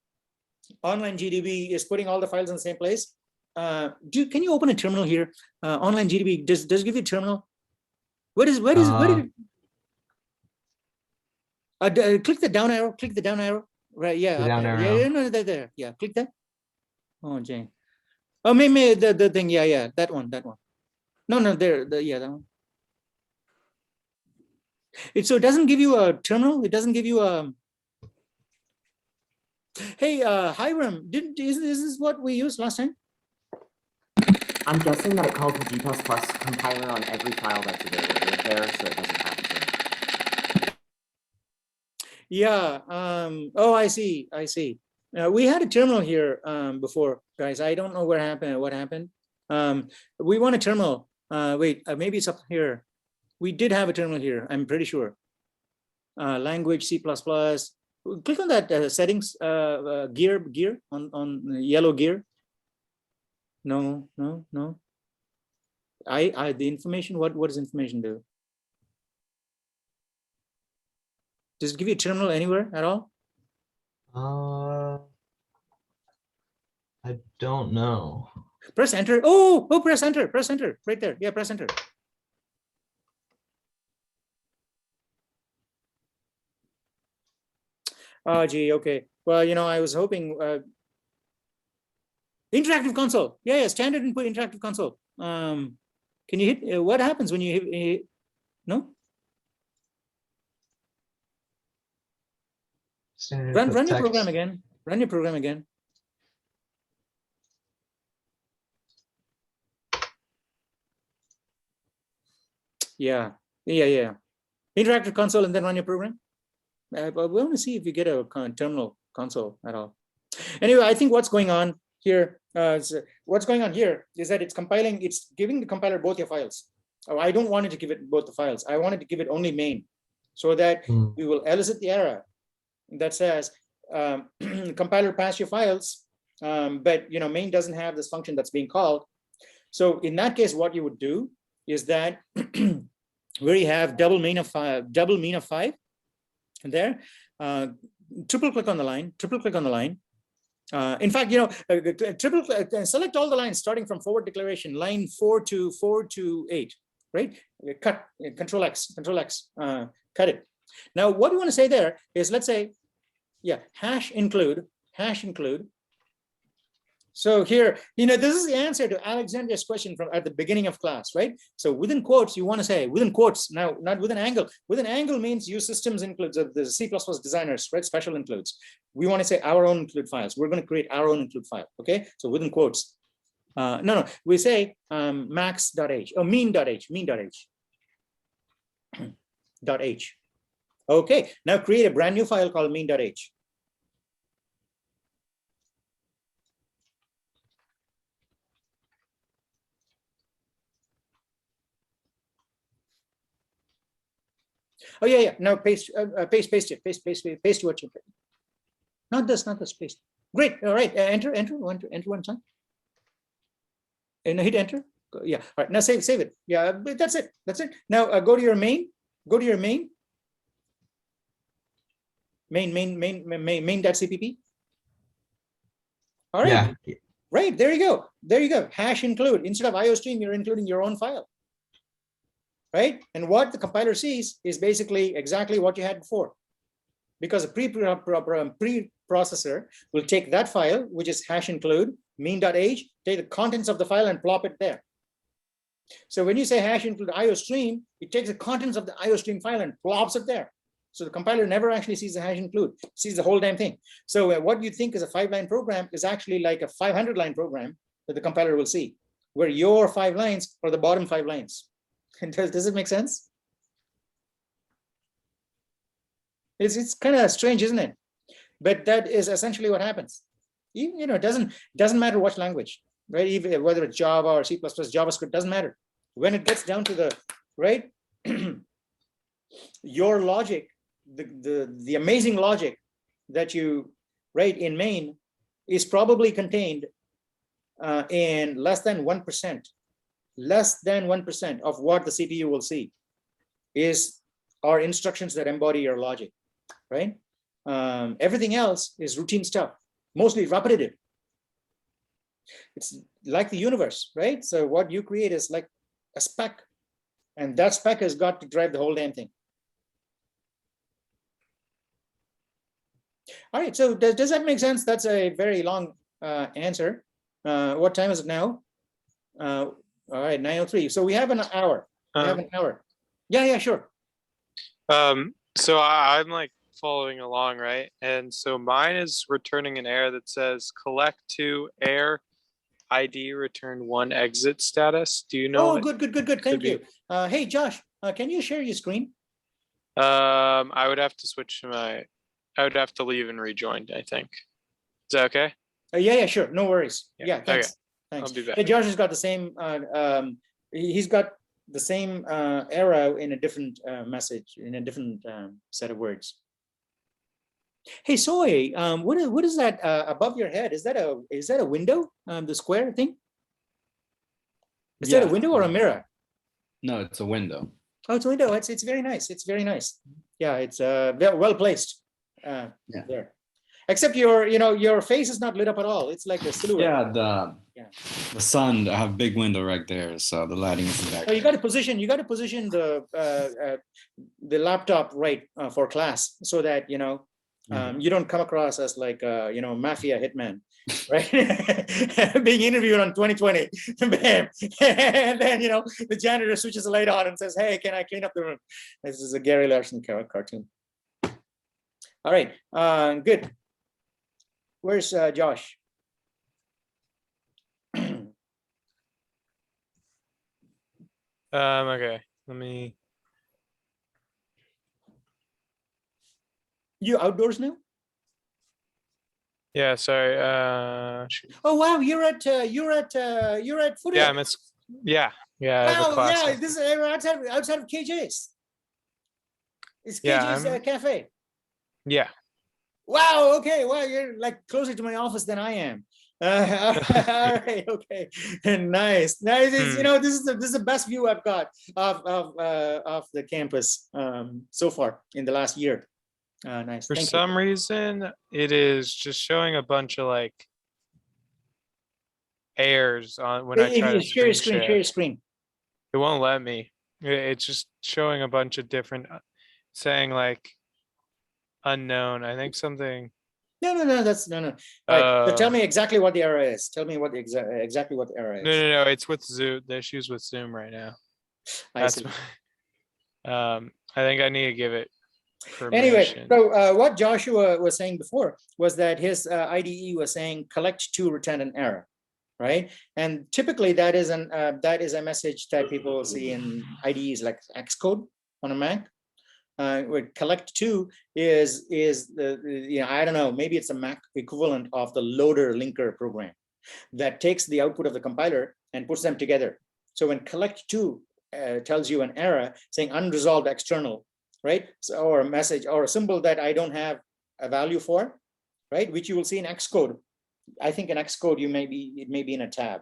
S1: online GDB is putting all the files in the same place. Can you open a terminal here? Online GDB does give you a terminal. Where did it? Click the down arrow. Click the down arrow. Right. Yeah.
S5: The down
S1: Yeah.
S5: arrow.
S1: No, there. Yeah. Click that. Oh, Jane. Oh, maybe the thing. Yeah. That one. No. There. Yeah. That one. So it doesn't give you a terminal. It doesn't give you a. Hey, Hiram, is this what we used last time?
S7: I'm guessing that it calls the G++ compiler on every file that's available there, so it doesn't have to.
S1: Yeah. Oh, I see. We had a terminal here before, guys. I don't know what happened. We want a terminal. Wait, maybe it's up here. We did have a terminal here. I'm pretty sure. Language C++. Click on that settings gear on the yellow gear. No. The information. What does information do? Does it give you a terminal anywhere at all?
S5: I don't know.
S1: Press enter. Oh, press enter. Right there. Yeah, press enter. Oh, gee, okay. Well, you know, I was hoping interactive console. Yeah, standard input interactive console. Can you hit? What happens when you hit? No.
S5: Standard
S1: Run
S5: input
S1: your
S5: text.
S1: program again. Run your program again. Yeah. Interactive console and then run your program. But we want to see if you get a terminal console at all. Anyway, I think what's going on here is that it's compiling. It's giving the compiler both your files. Oh, I don't want it to give it both the files. I wanted to give it only main, so that we will elicit the error that says compiler pass your files, but you know main doesn't have this function that's being called. So in that case, what you would do is that where you have double mean of 5 there, triple click on the line. In fact, you know, triple click, select all the lines starting from forward declaration, line 4 to 8, right? Cut, control X, cut it. Now, what we want to say there is, let's say, yeah, hash include. So here, you know, this is the answer to Alexander's question from at the beginning of class, right? So within quotes, you want to say within quotes, now not with an angle. With an angle means use systems includes of the C++ designers, right? Special includes. We want to say our own include files. We're going to create our own include file, okay? So within quotes. No, we say max.h, or mean.h. .h. Okay, now create a brand new file called mean.h. Oh yeah. Now paste it. Paste what you. Not this. Paste. Great. All right. Enter one time. And hit enter. Yeah. All right. Now save it. Yeah. But that's it. Now go to your main. Main.cpp. All right.
S5: Yeah.
S1: Right. There you go. Hash include. Instead of IOStream, you're including your own file. Right? And what the compiler sees is basically exactly what you had before. Because a preprocessor will take that file, which is hash include, mean.h, take the contents of the file and plop it there. So when you say hash include IOStream, it takes the contents of the IOStream file and plops it there. So the compiler never actually sees the hash include, sees the whole damn thing. So what you think is a 5-line program is actually like a 500-line program that the compiler will see, where your 5 lines are the bottom 5 lines. Does it make sense? It's kind of strange, isn't it? But that is essentially what happens. Even, you know, it doesn't matter what language, right? Even whether it's Java or C++, JavaScript, doesn't matter. When it gets down to the right, your logic, the amazing logic that you write in main is probably contained in less than 1%. less than 1% of what the CPU will see are instructions that embody your logic, right? Everything else is routine stuff, mostly repetitive. It's like the universe, right? So what you create is like a speck, and that speck has got to drive the whole damn thing. All right, so does that make sense? That's a very long answer. What time is it now? All right, 9:03. So we have an hour. We have an hour. Yeah, sure.
S6: So I'm like following along, right? And so mine is returning an error that says collect to error ID return 1 exit status. Do you know?
S1: Oh, good. Thank you. Hey, Josh, can you share your screen?
S6: I would have to switch to I would have to leave and rejoin, I think. Is that okay?
S1: Yeah, sure. No worries. Yeah, thanks.
S6: Okay.
S1: Thanks.
S6: I'll be back.
S1: Hey, Josh has got the same. He's got the same arrow in a different message, in a different set of words. Hey, Soy, what is that above your head? Is that a window? The square thing? Is that a window or a mirror?
S8: No, it's a window.
S1: Oh, it's a window. It's very nice. It's very nice. Yeah, it's well placed. There. Except your face is not lit up at all. It's like a silhouette.
S8: Yeah, the sun. I have a big window right there, so the lighting isn't that.
S1: Oh, you got to position the laptop right for class, so that you don't come across as like mafia hitman, right? Being interviewed on 2020, bam, and then the janitor switches the light on and says, "Hey, can I clean up the room?" This is a Gary Larson cartoon. All right, good. Where's Josh?
S6: Okay, let me.
S1: You outdoors now?
S6: Yeah, sorry. Shoot.
S1: Oh wow, you're at Foothill.
S6: Yeah, I have a
S1: Wow,
S6: class.
S1: yeah, this is outside of KJ's. It's
S6: Yeah,
S1: KJ's cafe.
S6: Yeah.
S1: Wow. Okay. Well, you're like closer to my office than I am. All right. Okay. Nice. This is the best view I've got of the campus so far in the last year. Nice.
S6: For
S1: Thank
S6: some reason, it is just showing a bunch of like errors on when I try to
S1: share your
S6: screen
S1: screen.
S6: share.
S1: Share your screen.
S6: It won't let me. It's just showing a bunch of different, saying like unknown. I think something.
S1: No. That's no. All right. So tell me exactly what the error is. Tell me what the exactly what the error is.
S6: No. It's with Zoom. The issue's with Zoom right now.
S1: I see.
S6: I think I need to give it permission.
S1: Anyway, so what Joshua was saying before was that his IDE was saying collect to return an error, right? And typically that is a message that people will see in IDEs like Xcode on a Mac. Where collect to is the I don't know, maybe it's a Mac equivalent of the loader linker program that takes the output of the compiler and puts them together. So when collect to tells you an error saying unresolved external, right? So, or a message or a symbol that I don't have a value for, right? Which you will see in Xcode. I think in Xcode it may be in a tab,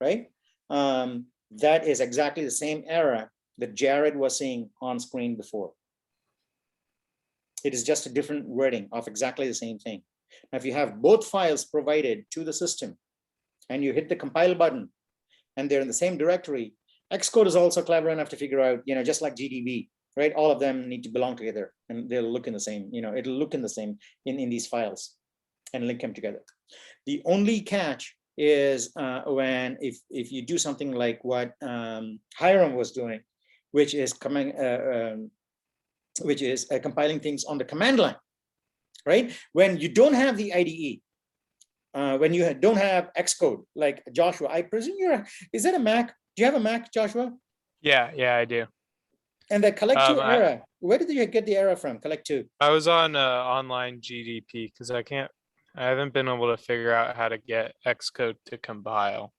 S1: right? That is exactly the same error that Jared was seeing on screen before. It is just a different wording of exactly the same thing. Now, if you have both files provided to the system and you hit the compile button and they're in the same directory, Xcode is also clever enough to figure out, just like GDB, right? All of them need to belong together and they'll look in the same, it'll look in the same in these files and link them together. The only catch is when if you do something like what Hiram was doing, which is compiling things on the command line, right? When you don't have the IDE, when you don't have Xcode, like Joshua, I presume is that a Mac? Do you have a Mac, Joshua?
S6: Yeah, I do.
S1: And the collect to error, where did you get the error from? Collect to?
S6: I was on online GDP because I haven't been able to figure out how to get Xcode to compile.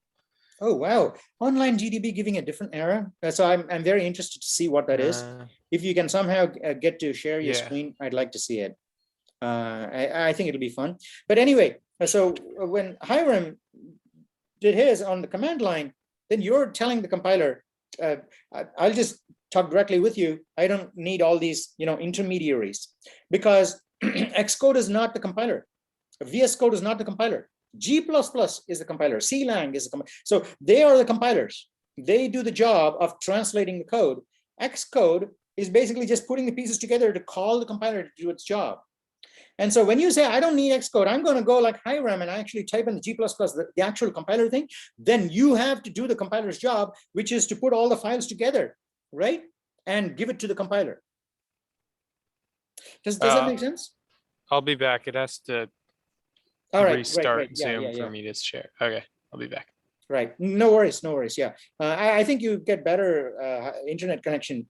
S1: Oh, wow. Online GDB giving a different error. So I'm very interested to see what that is. If you can somehow get to share your screen, I'd like to see it. I think it'll be fun. But anyway, so when Hiram did his on the command line, then you're telling the compiler, I'll just talk directly with you. I don't need all these, intermediaries, because Xcode is not the compiler. VS Code is not the compiler. G++ is the compiler. CLang is the compiler. So they are the compilers. They do the job of translating the code. Xcode is basically just putting the pieces together to call the compiler to do its job. And so when you say, I don't need Xcode, I'm going to go like Hiram and actually type in the G++, the actual compiler thing, then you have to do the compiler's job, which is to put all the files together, right? And give it to the compiler. Does that make sense?
S6: I'll be back. It has to
S1: All right,
S6: restart
S1: Yeah,
S6: Zoom for me to share. Okay, I'll be back.
S1: Right. No worries. Yeah. I think you get better internet connection.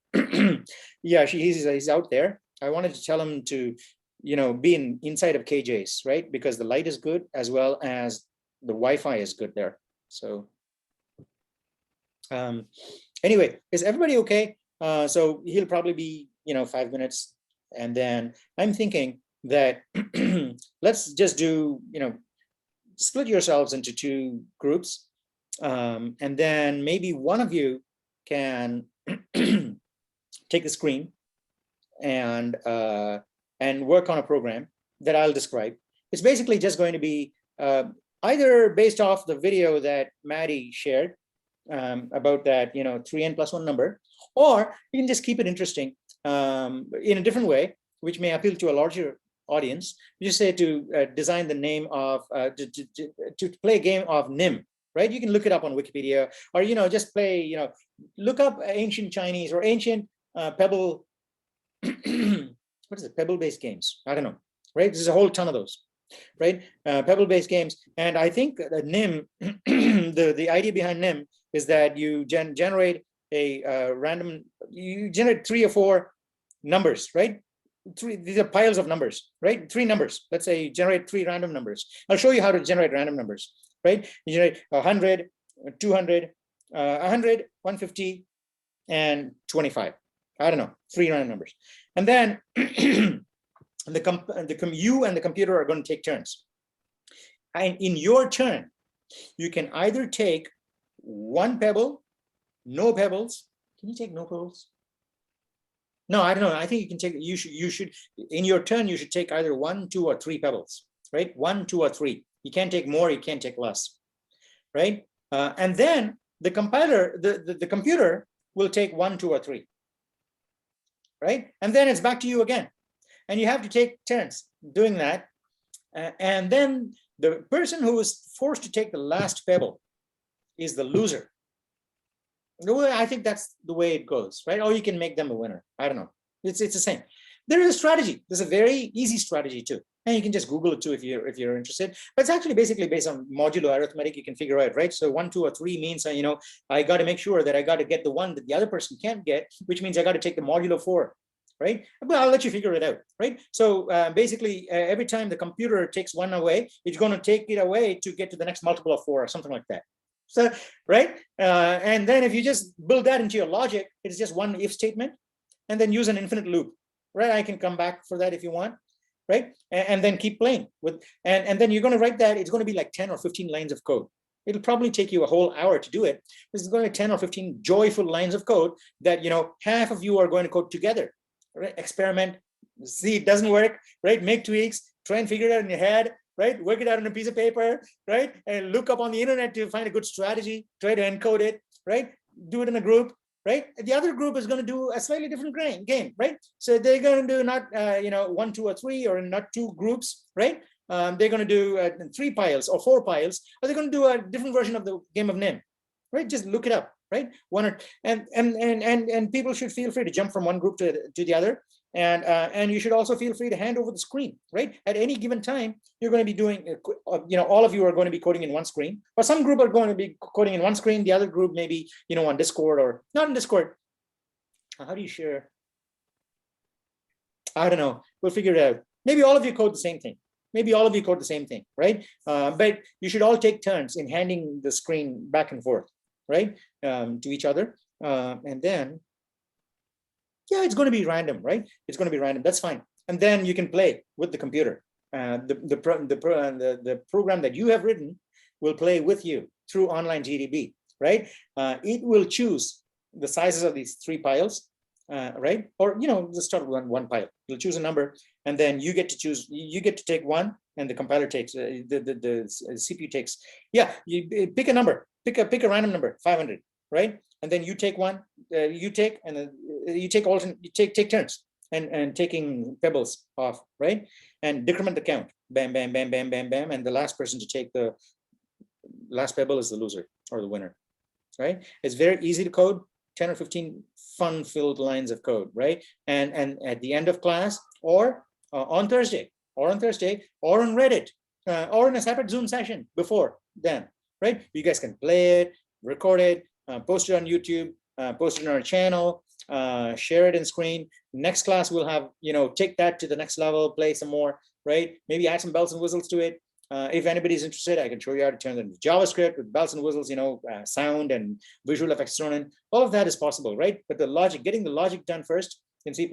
S1: Yeah, he's out there. I wanted to tell him to, be inside of KJ's, right? Because the light is good as well as the Wi-Fi is good there. So anyway, is everybody okay? So he'll probably be, 5 minutes. And then I'm thinking that let's just do, split yourselves into 2 groups. And then maybe one of you can take the screen and work on a program that I'll describe. It's basically just going to be either based off the video that Maddie shared about that 3n+1 number, or you can just keep it interesting in a different way, which may appeal to a larger audience. You just say to design the name of to play a game of NIM. Right, you can look it up on Wikipedia, or just play, look up ancient Chinese or ancient pebble. What is it? Pebble-based games. I don't know. Right, there's a whole ton of those. Right, pebble-based games, and I think that NIM, the idea behind NIM is that you generate a random. You generate 3 or 4 numbers, right? These are piles of numbers, right? 3 numbers. Let's say you generate 3 random numbers. I'll show you how to generate random numbers. Right, you generate 100, 200, 100, 150, and 25. I don't know, 3 random numbers, and then you and the computer are going to take turns. And in your turn, you can either take 1 pebble, no pebbles. Can you take no pebbles? No, I don't know. I think you can take. You should. In your turn, you should take either 1, 2, or 3 pebbles. Right, 1, 2, or 3. You can't take more, you can't take less, right? And then the compiler, the computer will take 1, 2, or 3, right? And then it's back to you again. And you have to take turns doing that. And then the person who is forced to take the last pebble is the loser. I think that's the way it goes, right? Or you can make them a winner. I don't know. It's the same. There is a strategy. There's a very easy strategy too. And you can just Google it too if you're interested. But it's actually basically based on modulo arithmetic. You can figure out, right? So 1, 2, or 3 means, I got to make sure that I got to get the one that the other person can't get, which means I got to take the modulo 4, right? But I'll let you figure it out, right? So basically, every time the computer takes 1 away, it's going to take it away to get to the next multiple of 4 or something like that. So, right? And then if you just build that into your logic, it's just one if statement, and then use an infinite loop, right? I can come back for that if you want. Right, and then keep playing with, and then you're going to write that. It's going to be like 10 or 15 lines of code. It'll probably take you a whole hour to do it. This is going to be 10 or 15 joyful lines of code that half of you are going to code together. Right, experiment, see it doesn't work. Right, make tweaks, try and figure it out in your head. Right, work it out on a piece of paper. Right, and look up on the internet to find a good strategy. Try to encode it. Right, do it in a group. Right, the other group is going to do a slightly different game, right? So they're going to do not 1, 2, or 3, or not 2 groups, right? They're going to do 3 piles or 4 piles, or they're going to do a different version of the game of NIM, right? Just look it up, right? And people should feel free to jump from one group to the other, and you should also feel free to hand over the screen, right? At any given time, you're going to be doing, all of you are going to be coding in one screen, or some group are going to be coding in one screen. The other group maybe, on Discord, or not in Discord. How do you share? I don't know. We'll figure it out. Maybe all of you code the same thing. Maybe all of you code the same thing, right? But you should all take turns in handing the screen back and forth, right, to each other, and then. Yeah, it's going to be random, right? It's going to be random. That's fine. And then you can play with the computer. The program that you have written will play with you through online GDB. right? It will choose the sizes of these 3 piles, right? Or, just start with one pile. You'll choose a number, and then you get to choose, you get to take one, and the compiler takes, the CPU takes, you pick a number, pick a random number, 500, right? And then you take one, you take turns and taking pebbles off, right? And decrement the count, bam, bam, bam, bam, bam, bam. And the last person to take the last pebble is the loser or the winner, right? It's very easy to code, 10 or 15 fun-filled lines of code, right? And at the end of class, or on Thursday, or on Reddit, or in a separate Zoom session before then, right? You guys can play it, record it, post it on YouTube, post it on our channel, share it in screen. Next class we'll have, take that to the next level, play some more, right? Maybe add some bells and whistles to it. If anybody's interested, I can show you how to turn it into JavaScript with bells and whistles, sound and visual effects thrown in. All of that is possible, right? But the logic, getting the logic done first in C++,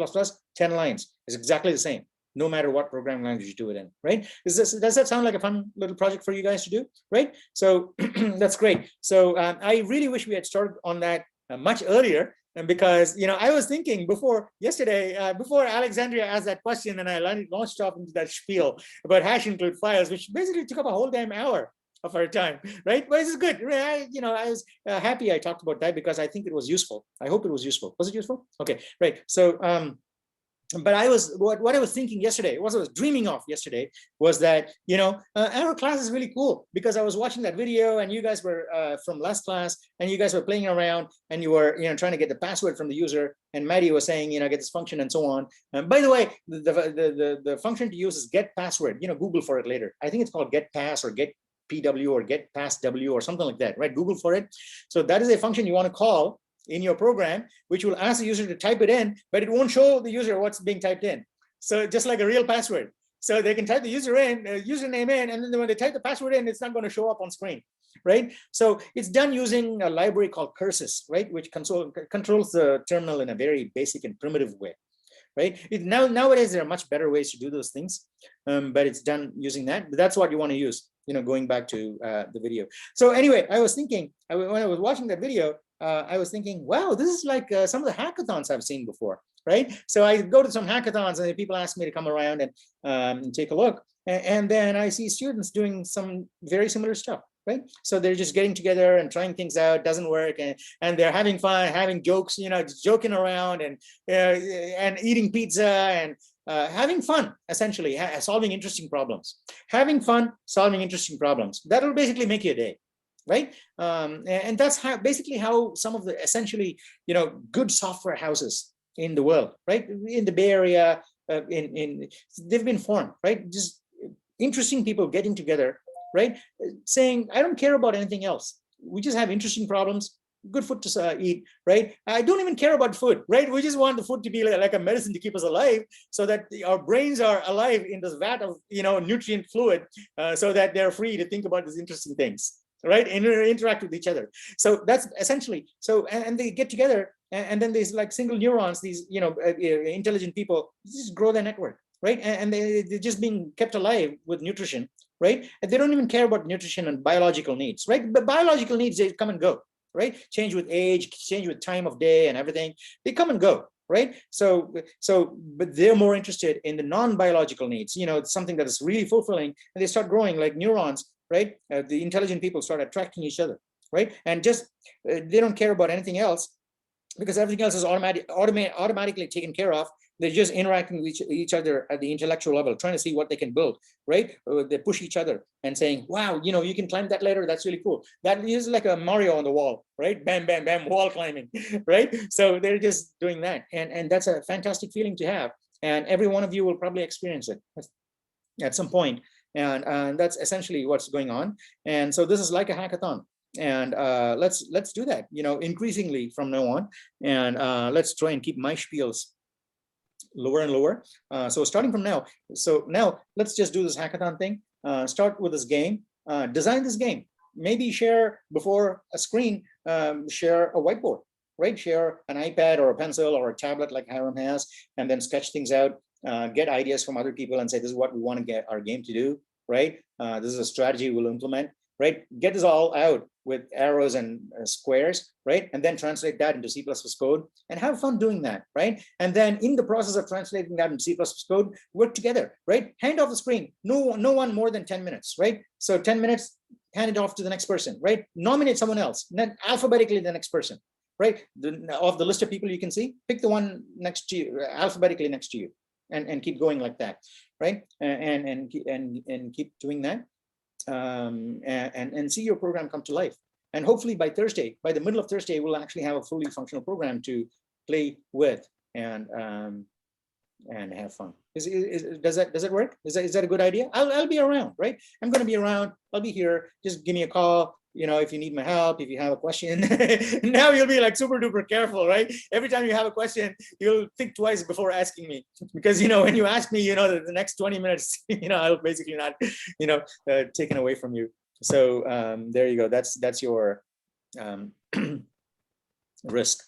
S1: 10 lines is exactly the same, no matter what programming language you do it in, right? Does that sound like a fun little project for you guys to do, right? So that's great. So I really wish we had started on that much earlier. And because, I was thinking before Alexandria asked that question, and I launched off into that spiel about hash include files, which basically took up a whole damn hour of our time, right? But this is good. I was happy I talked about that because I think it was useful. I hope it was useful. Was it useful? Okay, right. So, but what I was thinking yesterday, what I was dreaming of yesterday was that, our class is really cool because I was watching that video and you guys were from last class and you guys were playing around and you were, trying to get the password from the user, and Maddie was saying, get this function and so on. And by the way, the function to use is get password, Google for it later. I think it's called get pass or get PW or get pass W or something like that, right? Google for it. So that is a function you want to call in your program, which will ask the user to type it in, but it won't show the user what's being typed in. So just like a real password. So they can type the username in, and then when they type the password in, it's not going to show up on screen, right? So it's done using a library called curses, right? Which controls the terminal in a very basic and primitive way, right? Nowadays, there are much better ways to do those things, but it's done using that. But that's what you want to use, going back to the video. So anyway, I was thinking, when I was watching that video, I was thinking, wow, this is like some of the hackathons I've seen before, right? So I go to some hackathons and people ask me to come around and take a look. And then I see students doing some very similar stuff, right? So they're just getting together and trying things out, doesn't work. And they're having fun, having jokes, just joking around and eating pizza and having fun, essentially, solving interesting problems. Having fun, solving interesting problems. That'll basically make your day. Right, and that's basically how some of the essentially, good software houses in the world, right, in the Bay Area, they've been formed, right? Just interesting people getting together, right, saying, I don't care about anything else. We just have interesting problems, good food to eat, right? I don't even care about food, right? We just want the food to be like a medicine to keep us alive, so that our brains are alive in this vat of nutrient fluid, so that they're free to think about these interesting things. Right, and interact with each other. So that's essentially and they get together, and then there's like single neurons, these intelligent people just grow their network, right? And they're just being kept alive with nutrition, right? And they don't even care about nutrition and biological needs, right? But biological needs, they come and go, right? Change with age, change with time of day and everything. They come and go, right? So but they're more interested in the non-biological needs, something that is really fulfilling, and they start growing like neurons, right? The intelligent people start attracting each other, right? And just they don't care about anything else, because everything else is automatically taken care of. They're just interacting with each other at the intellectual level, trying to see what they can build, right? They push each other and saying, wow, you can climb that ladder. That's really cool. That is like a Mario on the wall, right? Bam, bam, bam, wall climbing, right? So they're just doing that. And that's a fantastic feeling to have. And every one of you will probably experience it at some point. And that's essentially what's going on. And so this is like a hackathon. And let's do that, increasingly from now on. And let's try and keep my spiels lower and lower. So starting from now, let's just do this hackathon thing. Start with this game, design this game, maybe share before a screen, share a whiteboard, right? Share an iPad or a pencil or a tablet like Hiram has, and then sketch things out, get ideas from other people and say, this is what we want to get our game to do, right? This is a strategy we'll implement, right? Get this all out with arrows and squares, right? And then translate that into C++ code and have fun doing that, right? And then in the process of translating that into C++ code, work together, right? Hand off the screen. No one more than 10 minutes, right? So 10 minutes, hand it off to the next person, right? Nominate someone else, then alphabetically the next person, right? Of the list of people you can see, pick the one next to you, alphabetically next to you, and keep going like that, right? And keep doing that, and see your program come to life. And hopefully by Thursday, by the middle of Thursday, we'll actually have a fully functional program to play with and have fun. Does that work? Is that a good idea? I'll be around, right? I'm going to be around. I'll be here. Just give me a call. If you need my help, if you have a question. Now you'll be like super duper careful, right? Every time you have a question, you'll think twice before asking me, because when you ask me, the next 20 minutes, I'll basically not, taken away from you. So there you go. That's your risk.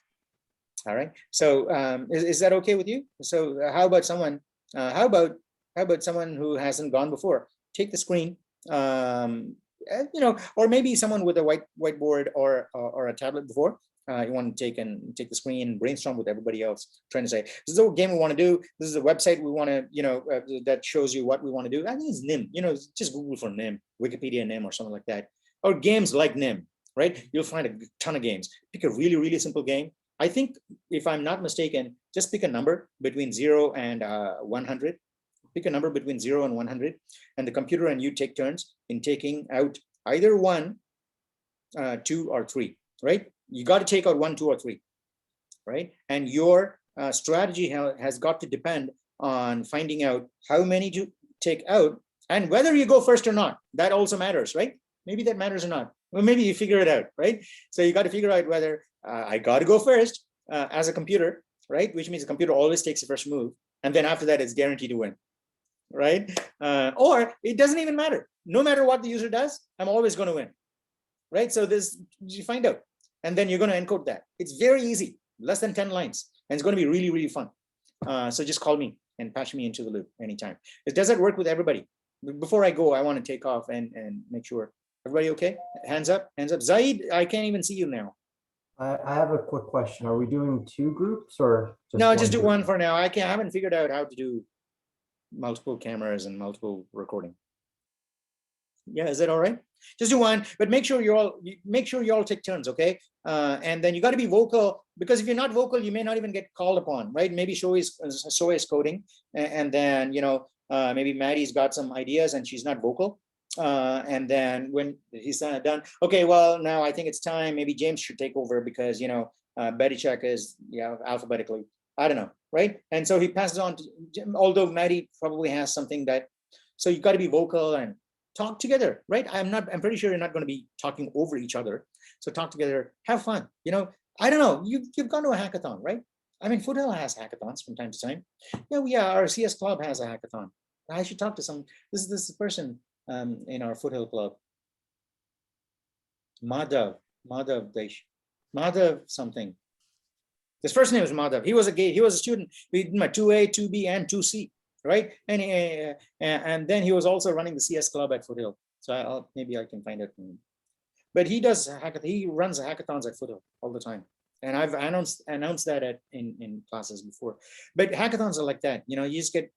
S1: All right. So is that okay with you? So how about someone? How about someone who hasn't gone before? Take the screen. Or maybe someone with a whiteboard or a tablet before. You want to take the screen and brainstorm with everybody else, trying to say, this is a game we want to do. This is a website we want to, that shows you what we want to do. I think it's NIM. Just Google for NIM, Wikipedia NIM or something like that, or games like NIM. Right? You'll find a ton of games. Pick a really, really simple game. I think, if I'm not mistaken, just pick a number between 0 and 100. Pick a number between 0 and 100, and the computer and you take turns in taking out either 1, 2, or 3, right? You got to take out 1, 2, or 3, right? And your strategy has got to depend on finding out how many to take out and whether you go first or not. That also matters, right? Maybe that matters or not. Well, maybe you figure it out, right? So you got to figure out whether I got to go first as a computer, right? Which means the computer always takes the first move. And then after that, it's guaranteed to win, right? Or it doesn't even matter. No matter what the user does, I'm always going to win, right? So you find out, and then you're going to encode that. It's very easy, less than 10 lines, and it's going to be really, really fun. So just call me and patch me into the loop anytime. Does that work with everybody? Before I go, I want to take off and make sure. Everybody okay? Hands up, hands up. Zaid, I can't even see you now.
S9: I have a quick question. Are we doing 2 groups or
S1: No, just do
S9: group?
S1: one for now. I haven't figured out how to do multiple cameras and multiple recording. Yeah, is that all right? Just do one, but make sure you all take turns, okay? And then you got to be vocal, because if you're not vocal, you may not even get called upon, right? Maybe Shoei is coding, and then maybe Maddie's got some ideas and she's not vocal. And then when he's done, okay, well, now I think it's time. Maybe James should take over, because Betty Check is alphabetically. I don't know, right? And so he passes on to Jim, although Maddie probably has something that. So you got to be vocal and talk together, right? I'm pretty sure you're not going to be talking over each other. So talk together, have fun. I don't know. You've gone to a hackathon, right? I mean, Foothill has hackathons from time to time. Yeah, our CS club has a hackathon. I should talk to some. This person. In our Foothill club, Madhav something. His first name was Madhav. He was a student. We did my 2A, 2B, and 2C, right? And then he was also running the CS club at Foothill. So maybe I can find it. But he runs hackathons at Foothill all the time. And I've announced that in classes before. But hackathons are like that. You just get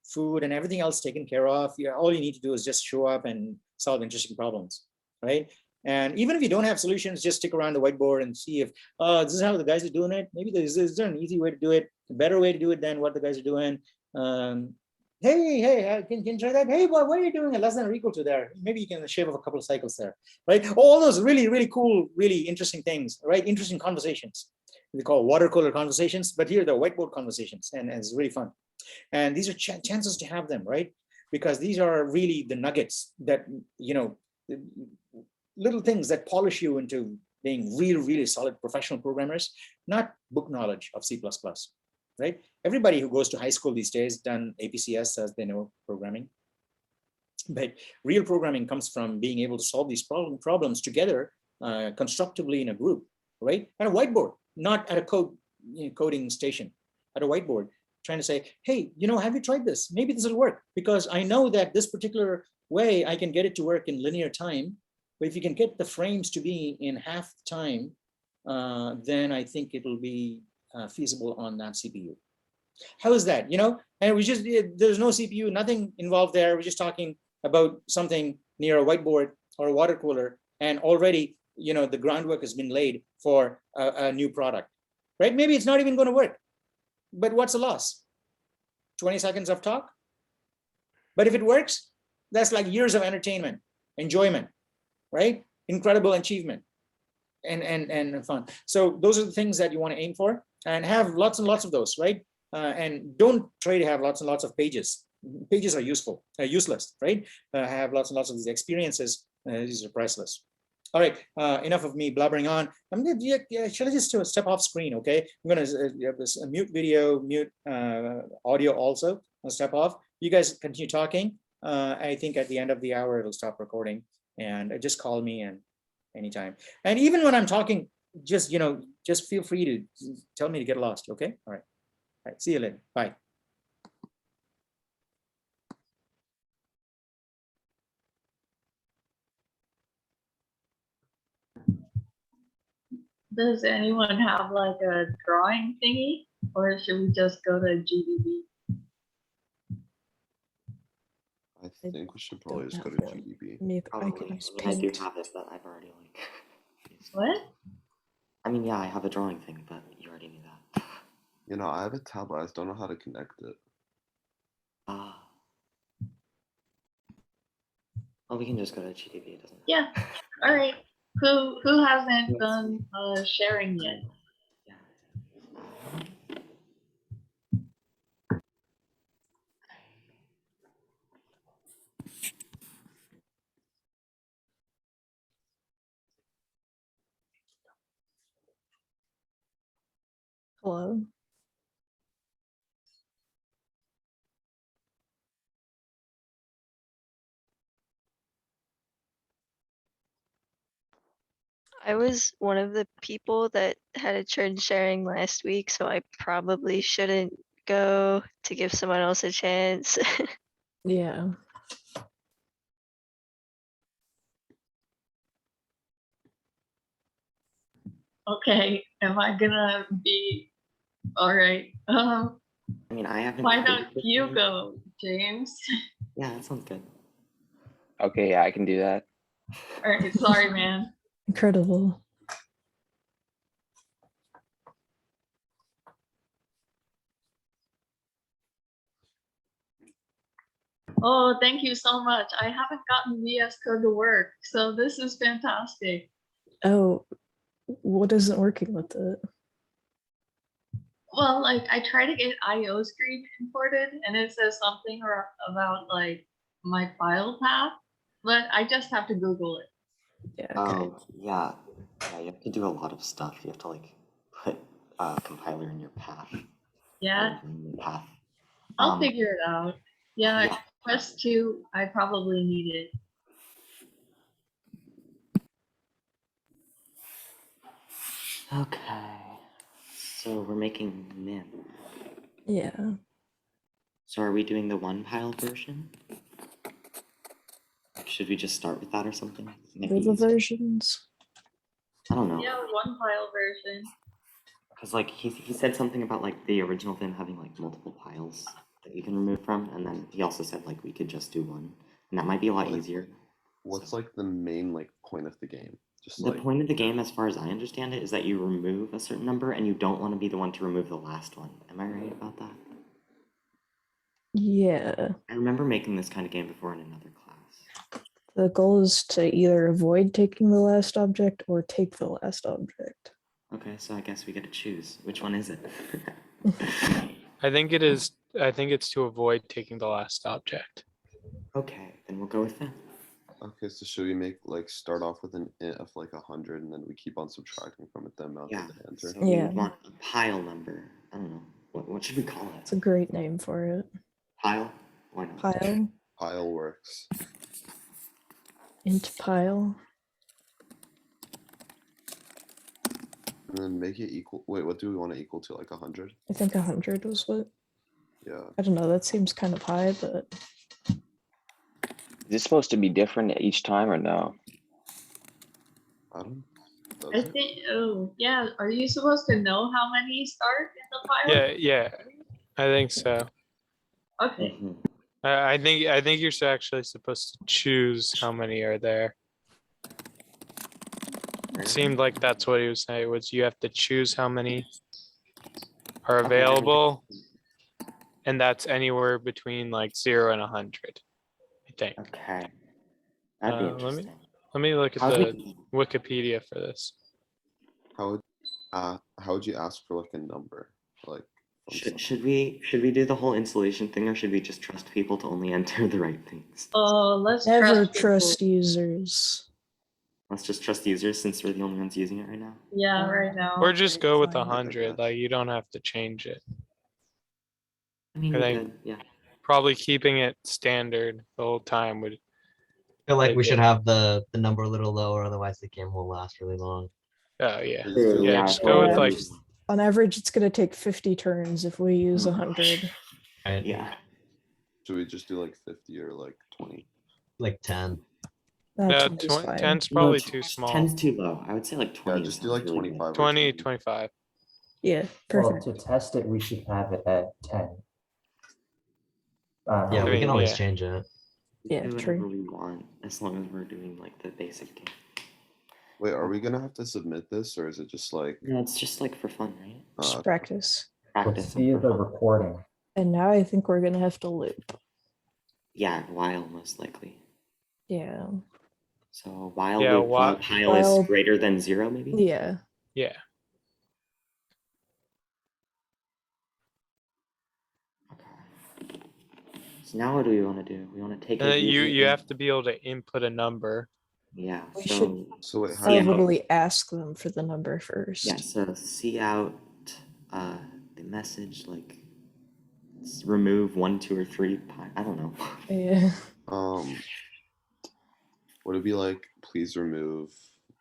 S1: food and everything else taken care of. All you need to do is just show up and solve interesting problems, right? And even if you don't have solutions, just stick around the whiteboard and see if, this is how the guys are doing it. Maybe is there an easy way to do it, a better way to do it than what the guys are doing. Hey, can you try that? Hey, what are you doing? Less than or equal to there. Maybe you can shave off a couple of cycles there, right? All those really, really cool, really interesting things, right? Interesting conversations. They call water cooler conversations, but here they're whiteboard conversations, and it's really fun. And these are chances to have them, right? Because these are really the nuggets that, little things that polish you into being really, really solid professional programmers, not book knowledge of C++, right? Everybody who goes to high school these days done APCS as they know programming. But real programming comes from being able to solve these problems together constructively in a group, right? At a whiteboard, not at a coding station, at a whiteboard, trying to say, hey, have you tried this? Maybe this will work, because I know that this particular way I can get it to work in linear time But if you can get the frames to be in half the time, then I think it'll be feasible on that CPU. How is that? You know, and we just, there's no CPU, nothing involved there. We're just talking about something near a whiteboard or a water cooler, and already, you know, the groundwork has been laid for a new product, right? Maybe it's not even going to work, but what's the loss? 20 seconds of talk. But if it works, that's like years of entertainment, enjoyment, right? Incredible achievement and fun. So those are the things that you want to aim for, and have lots and lots of those, right? And don't try to have lots and lots of pages. Pages are useful, useless, right? Have lots and lots of these experiences. These are priceless. All right, enough of me blabbering on. I'm gonna, should I just step off screen? Okay, I'm gonna have this mute video, mute audio also. I'll step off. You guys continue talking. I think at the end of the hour it'll stop recording, and just call me and anytime. And even when I'm talking, just just feel free to tell me to get lost. Okay. All right. All right. See you later. Bye.
S2: Does anyone have like a drawing thingy, or should we just go to GDB?
S10: I think we should probably just go to GDB.
S11: Maybe I could
S7: Probably.
S11: use
S7: I mean, I do
S11: paint.
S7: have it, but I've already like.
S2: What?
S7: I mean, yeah, I have a drawing thing, but you already knew that.
S10: You know, I have a tablet. I just don't know how to connect it.
S7: Ah. Well, we can just go to GDB. It doesn't.
S2: Yeah. All right. Who hasn't done sharing yet?
S11: Hello.
S4: I was one of the people that had a turn sharing last week, so I probably shouldn't go to give someone else a chance.
S11: Yeah.
S2: Okay. Am I gonna be all right?
S7: I mean, I haven't.
S2: Why don't you go, James?
S7: Yeah, that sounds good.
S12: Okay, yeah, I can do that.
S2: All right. Sorry, man.
S11: Incredible.
S2: Oh, thank you so much. I haven't gotten VS Code to work, so this is fantastic.
S11: Oh, what isn't working with it?
S2: Well, like I try to get IO screen imported, and it says something about like my file path, but I just have to Google it.
S11: Yeah. Okay.
S7: Oh, yeah. Yeah, you have to do a lot of stuff. You have to like put compiler in your path.
S2: Yeah,
S7: In your path.
S2: I'll figure it out. Yeah,
S7: yeah.
S2: Quest 2, I probably need it.
S7: Okay. So we're making min.
S11: Yeah.
S7: So are we doing the one pile version? Should we just start with that or something?
S11: They're the versions.
S7: I don't know.
S2: Yeah, one file version.
S7: Because like he said something about like the original thing having like multiple piles that you can remove from, and then he also said like we could just do one, and that might be a lot easier.
S10: What's like the main like point of the game? Just
S7: The
S10: like
S7: point of the game, as far as I understand it, is that you remove a certain number, and you don't want to be the one to remove the last one. Am I right about that?
S11: Yeah.
S7: I remember making this kind of game before in another class.
S11: The goal is to either avoid taking the last object or take the last object.
S7: Okay, so I guess we get to choose. Which one is it?
S6: I think it is. I think it's to avoid taking the last object.
S7: Okay, then we'll go with that.
S10: okay, so should we make like start off with an int of like 100, and then we keep on subtracting from it the amount
S7: Yeah.
S10: that they enter?
S7: So we
S11: Yeah.
S7: would want a pile number. I don't know. What should we call it?
S11: It's a great name for it.
S7: Pile? Why not?
S11: Pile.
S10: Pile works.
S11: Int pile.
S10: And then make it equal. Wait, what do we want to equal to? Like 100?
S11: I think 100 was what.
S10: Yeah.
S11: I don't know. That seems kind of high, but
S12: Is this supposed to be different each time or no?
S10: I don't.
S2: I
S10: Does it?
S2: think, oh, yeah, are you supposed to know how many start in the pile?
S6: Yeah, I think so.
S2: Okay,
S7: Mhm.
S6: I think you're actually supposed to choose how many are there. It seemed like that's what he was saying, was you have to choose how many are
S7: Okay, that makes
S6: available,
S7: sense.
S6: and that's anywhere between like 0 and 100, I think.
S7: Okay, that'd be interesting.
S6: Let me look at
S7: How
S6: the
S7: would
S6: Wikipedia for this.
S10: How would you ask for like a number? Like from
S7: should we do the whole installation thing, or should we just trust people to only enter the right things?
S2: let's
S11: Never
S2: trust
S11: trust
S2: people.
S11: users.
S7: Let's just trust users since we're the only ones using it right now.
S2: Yeah, right now.
S6: Or just go with
S11: fine.
S6: 100, like you don't have to change it.
S7: I mean,
S6: I
S7: we
S6: think
S7: could, yeah.
S6: probably keeping it standard the whole time would.
S5: I feel like
S6: make
S5: we should
S6: it-
S5: have the number a little lower, otherwise the game will last really long.
S6: Oh yeah,
S10: Just do,
S6: yeah.
S7: Yeah,
S6: Just
S7: so
S6: go with
S11: Yeah.
S6: like
S11: On average, it's gonna take 50 turns if we use 100.
S5: Right?
S7: Yeah.
S10: should we just do like 50 or like 20?
S5: Like 10.
S11: That
S6: no,
S11: sounds fine.
S6: 10's
S7: No,
S6: probably too small.
S7: 10's too low. I would say like
S10: Yeah,
S7: 20.
S10: just do
S7: sounds
S10: like
S7: really good.
S10: 25 or
S6: 20,
S10: 20.
S6: 25.
S11: Yeah,
S9: Well,
S11: perfect.
S9: to test it, we should have it at 10.
S5: Yeah,
S6: I
S5: we
S6: mean,
S5: can always
S6: yeah.
S5: change it.
S7: We
S11: Yeah,
S7: do
S11: true.
S7: whatever we want as long as we're doing like the basic game.
S10: Wait, are we gonna have to submit this, or is it just like?
S7: No, it's just like for fun, right?
S11: Just practice.
S9: Let's
S7: Practice.
S9: see
S7: and for
S9: the
S7: fun.
S9: recording.
S11: And now I think we're gonna have to loop.
S7: Yeah, while most likely.
S11: Yeah.
S7: So while
S6: Yeah,
S7: loop
S6: while-
S7: pile
S11: while-
S7: is greater than 0, maybe.
S11: Yeah.
S6: Yeah.
S7: Okay. So now what do we want to do? We want to take
S6: And
S7: a
S6: then you
S7: user in-
S6: have to be able to input a number.
S7: Yeah.
S11: We
S7: so
S11: should
S10: So wait, how
S7: Yeah.
S10: do you,
S11: probably ask them for the number first.
S7: yeah. So see out the message like remove 1, 2, or 3. I don't know.
S11: Yeah.
S10: would it be like, please remove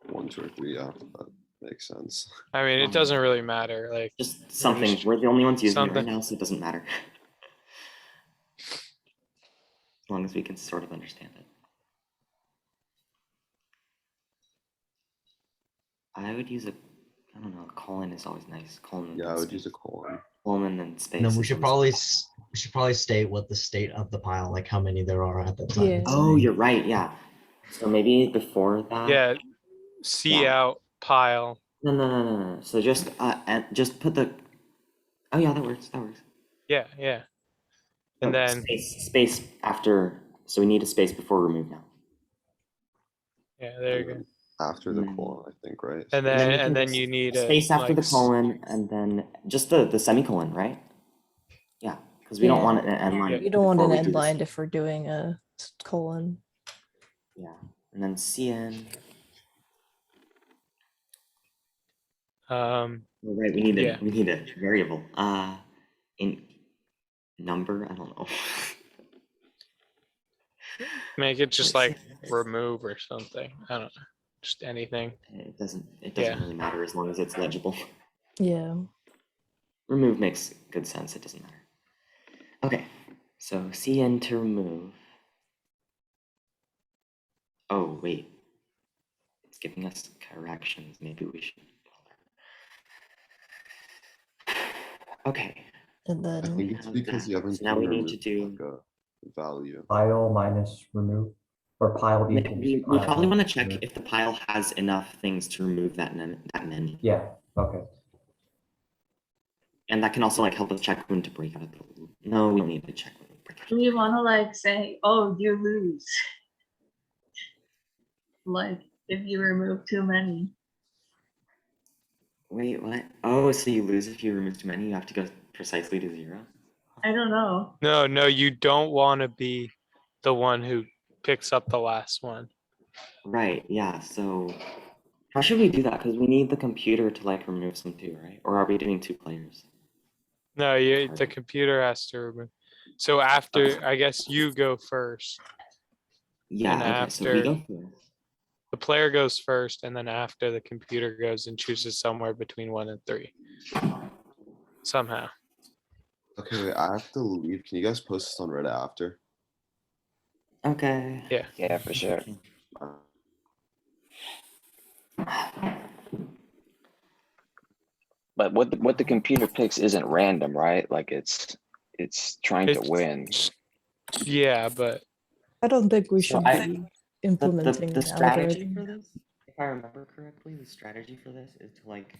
S10: 1, 2, or 3? Yeah, that makes sense.
S6: I mean, it doesn't really matter. Like
S7: Just something.
S6: just-
S7: We're the only ones using it right
S6: something.
S7: now, so it doesn't matter. As long as we can sort of understand it. I would use I don't know, colon is always nice. Colon.
S10: Yeah, I
S7: and
S10: would
S7: space.
S10: use a colon.
S7: Colon and space.
S5: And then we
S7: is
S5: should
S7: always-
S5: probably state what the state of the pile, like how many there are at the time.
S11: Yeah.
S7: Oh, you're right. Yeah. So maybe before that.
S6: Yeah. See
S7: Yeah.
S6: out pile.
S7: No. So just and just put the. Oh yeah, that works. That works.
S6: Yeah. And
S7: Oh,
S6: then
S7: space after. So we need a space before remove now.
S6: yeah, there you go.
S10: After the
S7: Mm.
S10: colon, I think, right?
S6: And
S7: we
S6: then
S7: can just
S6: you need a
S7: space after
S6: like,
S7: the colon, and then just the semicolon, right? Yeah, because we don't
S11: Yeah.
S7: want an end line.
S11: You don't want
S7: before
S11: an
S7: we
S11: end
S7: do this.
S11: line if we're doing a colon.
S7: Yeah, and then CN. Oh, right, we need
S6: Yeah.
S7: we need a variable. In number, I don't know.
S6: make it just
S7: Let's
S6: like remove or something. I don't know. Just anything.
S7: It doesn't
S6: Yeah.
S7: really matter as long as it's legible.
S11: Yeah.
S7: Remove makes good sense. It doesn't matter. Okay, so CN to remove. Oh wait, it's giving us corrections. Maybe we should. Okay.
S11: And
S10: I
S11: then
S10: think it's
S7: have
S10: because
S7: that.
S10: you haven't
S7: So now we need to
S10: removed,
S7: do.
S10: like a value.
S9: Pile minus remove, or pile equals.
S7: We
S9: pile
S7: probably want to
S9: minus
S7: check
S9: remove.
S7: if the pile has enough things to remove that many.
S9: Yeah, okay.
S7: And that can also like help us check when to break out of the loop. No, we don't need to check when to break out.
S2: Do we want to like say, oh, you lose? Like if you remove too many.
S7: Wait, what? Oh, so you lose if you remove too many. You have to go precisely to 0.
S2: I don't know.
S6: No, you don't want to be the one who picks up the last one.
S7: Right. Yeah. So how should we do that? Because we need the computer to like remove some too, right? Or are we doing 2 players?
S6: No, the computer has to remove. So after, I guess you go first.
S7: Yeah.
S6: And
S7: Okay. So we
S6: after-
S7: go first.
S6: The player goes first, and then after the computer goes and chooses somewhere between 1 and 3. Somehow.
S10: Okay, wait, I have to leave. Can you guys post this on Reddit after?
S7: Okay.
S6: Yeah.
S12: Yeah, for sure.
S10: Uh,
S12: But what the computer picks isn't random, right? Like it's trying to
S6: It's-
S12: win.
S6: Yeah, but
S11: I don't think we
S7: So
S11: should be implementing
S7: the
S11: an
S7: strategy
S11: algorithm.
S7: for this, if I remember correctly, the strategy for this is to like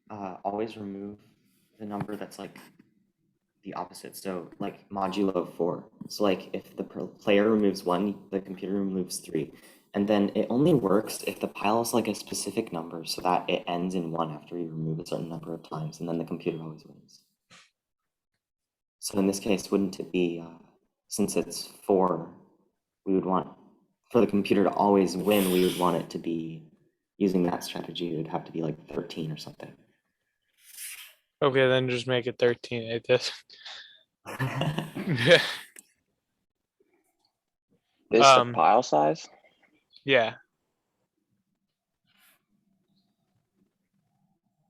S7: always remove the number that's like the opposite. So like modulo 4. So like if the player removes 1, the computer removes 3. And then it only works if the pile is like a specific number so that it ends in 1 after you remove a certain number of times, and then the computer always wins. So in this case, wouldn't it be, since it's 4, we would want, for the computer to always win, we would want it to be using that strategy. It would have to be like 13 or something.
S6: okay, then just make it 13. It does.
S12: This the pile size?
S6: Yeah.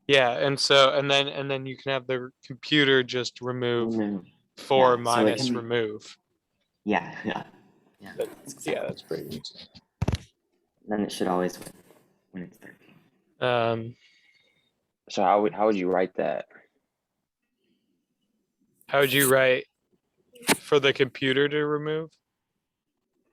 S6: Yeah, and then you can have the computer just remove 4
S7: Yeah, so it
S6: minus
S7: can be-
S6: remove.
S7: Yeah.
S6: Yeah, that's pretty good.
S7: Then it should always win when it's 13.
S12: So how would you write that?
S6: How would you write for the computer to remove?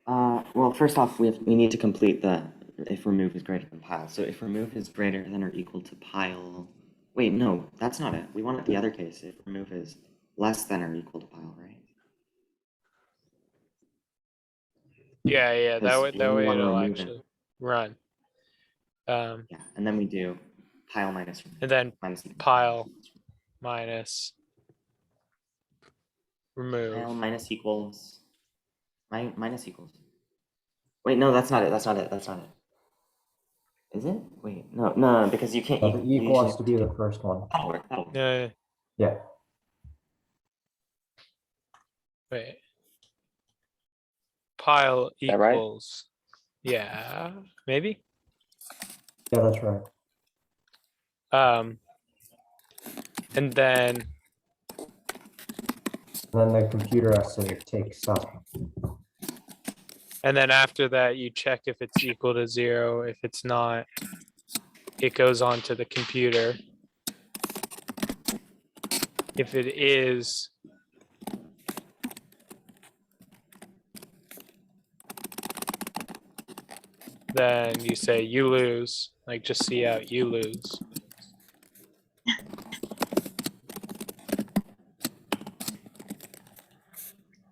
S7: Well, first off, we need to complete the if remove is greater than pile. So if remove is greater than or equal to pile. Wait, no, that's not it. We want it the other case. If remove is less than or equal to pile, right?
S6: Yeah, that
S7: Because
S6: way
S7: we only want to
S6: it'll
S7: remove it.
S6: actually run.
S7: Yeah, and then we do pile minus remove.
S6: And then
S7: minus equal.
S6: pile minus remove.
S7: Pile minus equals minus equals. Wait, no, that's not it. That's not it. That's not it. Is it? Wait, no, because you can't.
S9: The equal has to be the first one.
S7: That'll work. That'll work.
S6: Yeah.
S9: Yeah.
S6: Wait. Pile
S12: that right?
S6: equals. Yeah, maybe.
S9: Yeah, that's right.
S6: And then
S9: Then the computer has to take some.
S6: and then after that you check if it's equal to 0. If it's not, it goes on to the computer. If it is, then you say you lose, like just see out you lose.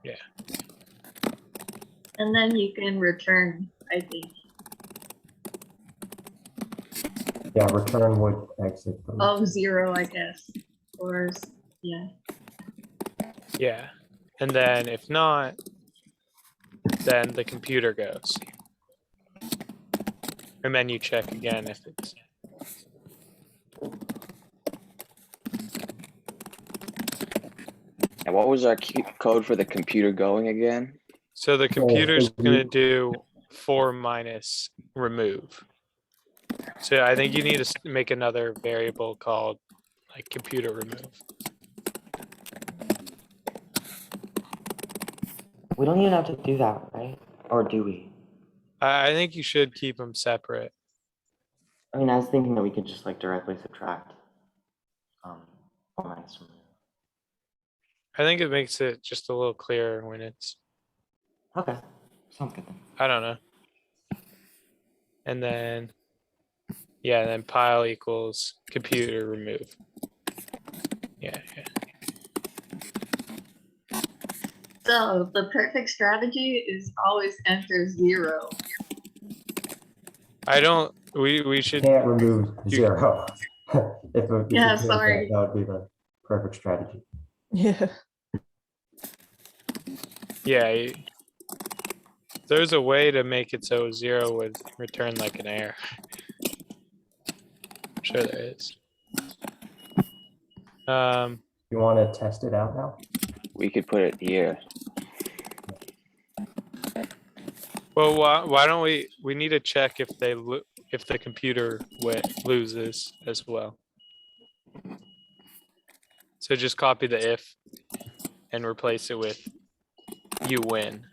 S6: Yeah.
S2: And then you can return, I think.
S9: Yeah, return would exit.
S2: Oh, 0, I guess. Or, yeah.
S6: Yeah. And then if not, then the computer goes. And then you check again if it's.
S12: And what was our code for the computer going again?
S6: So the computer's gonna do 4 minus remove. So I think you need to make another variable called like computer remove.
S7: We don't even have to do that, right? Or do we?
S6: I think you should keep them separate.
S7: I mean, I was thinking that we could just like directly subtract 4 minus remove.
S6: I think it makes it just a little clearer when it's.
S7: Okay, sounds good then.
S6: I don't know. And then, yeah, then pile equals computer remove. Yeah.
S2: So the perfect strategy is always enter 0.
S6: We should.
S9: Can't remove 0. if it
S2: Yeah,
S9: did
S2: sorry.
S9: that would be the perfect strategy.
S11: Yeah.
S6: Yeah. There's a way to make it so 0 would return like an error. I'm sure there is.
S9: You want to test it out now?
S12: We could put it here.
S6: Well, why don't we need to check if the computer loses as well. So just copy the if and replace it with you win.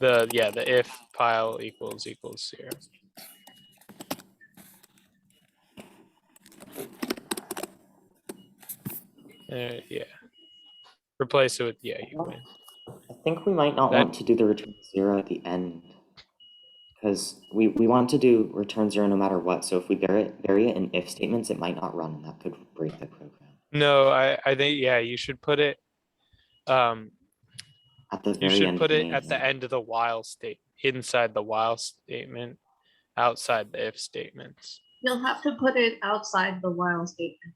S6: The if pile equals 0. Yeah. Replace it with, yeah, you win.
S7: I think we might not
S6: That-
S7: want to do the return 0 at the end. Because we want to do return 0 no matter what. So if we bury it in if statements, it might not run, and that could break the program.
S6: No, I think, yeah, you should put it,
S7: At the
S6: you
S7: very
S6: should
S7: end.
S6: put
S7: of
S6: it
S7: main,
S6: at the
S7: yeah.
S6: end of the while state, inside the while statement, outside the if statements.
S2: You'll have to put it outside the while statement.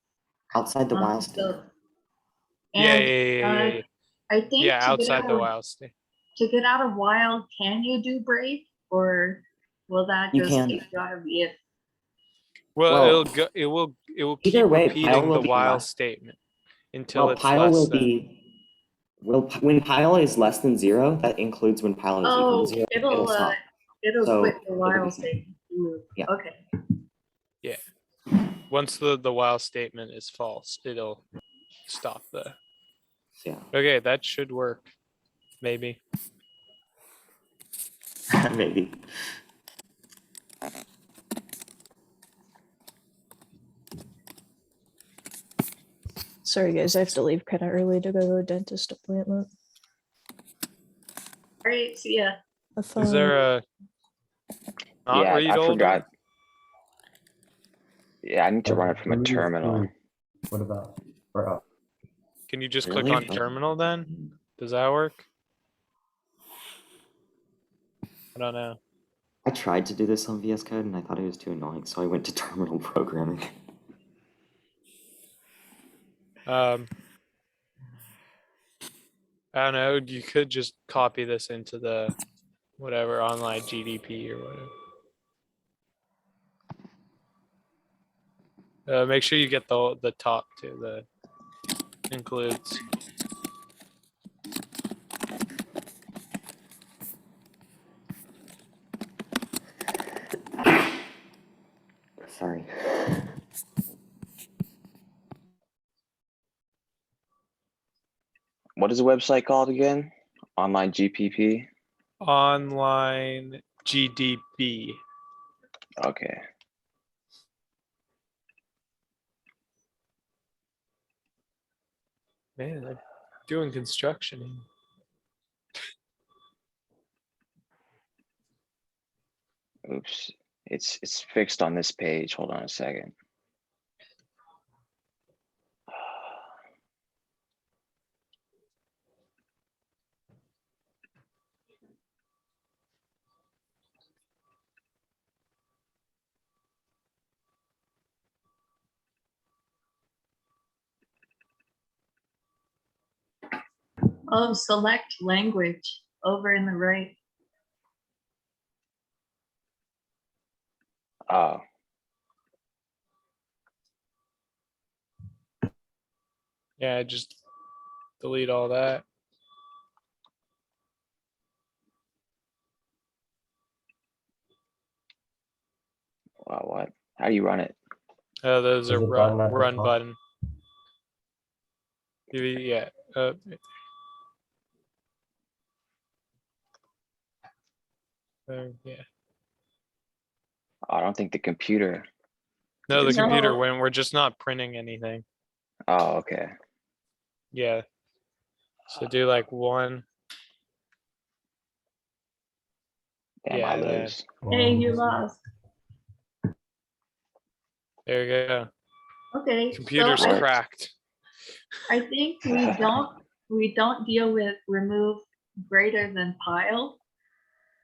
S7: Outside the while
S2: So-
S7: statement.
S6: Yeah,
S2: and,
S6: yeah.
S2: I think
S6: Yeah,
S2: to get
S6: outside
S2: out
S6: the
S2: of-
S6: while state.
S2: To get out of while, can you do break, or will that
S7: You
S2: just
S7: can.
S2: take you out of the if?
S6: Well,
S7: Well,
S6: it will
S7: either
S6: keep
S7: way, pile
S6: repeating
S7: will
S6: the
S7: be
S6: while
S7: less.
S6: statement until
S7: Well,
S6: it's
S7: pile
S6: less
S7: will
S6: than.
S7: be. When pile is less than 0, that includes when pile is equal
S2: Oh,
S7: to 0.
S2: it'll
S7: stop.
S2: it'll
S7: So,
S2: quit the
S7: it'll
S2: while
S7: be-
S2: statement. Ooh,
S7: Yeah.
S2: Okay.
S6: Yeah. Once the while statement is false, it'll stop the.
S7: Yeah.
S6: Okay, that should work. Maybe.
S7: Maybe.
S11: Sorry guys, I have to leave kind of early to go to a dentist appointment.
S2: All right. See ya.
S11: Have fun.
S6: Is there a not
S12: Yeah,
S6: read
S12: I
S6: older?
S12: forgot. Yeah, I need to run it from a
S9: Let me use
S12: terminal.
S9: Tue. What about for
S6: Can you just
S7: Really?
S6: click on
S7: Okay.
S6: terminal then? Does that work? I don't know.
S7: I tried to do this on VS Code and I thought it was too annoying, so I went to terminal programming.
S6: I don't know. You could just copy this into the whatever online GDP or whatever. Make sure you get the top too. The includes.
S7: Sorry.
S12: What is the website called again? Online GPP?
S6: Online GDP.
S12: Okay.
S6: Man, they're doing construction.
S12: Oops. It's fixed on this page. Hold on a second.
S2: Oh, select language over in the right.
S12: Oh,
S6: Yeah, just delete all that.
S12: wow, what? How do you run it?
S6: Those
S9: There's
S6: are
S9: a button at the
S6: run
S9: top.
S6: button. Yeah. Yeah.
S12: I don't think the computer.
S6: No, the
S12: No.
S6: computer when we're just not printing anything.
S12: Oh, okay.
S6: Yeah. So do like one.
S12: Damn,
S6: Yeah,
S12: I
S6: then-
S12: lose.
S2: Hey, you lost.
S6: There you go.
S2: Okay.
S6: Computer's
S2: so
S6: cracked.
S2: I think we don't deal with remove greater than pile.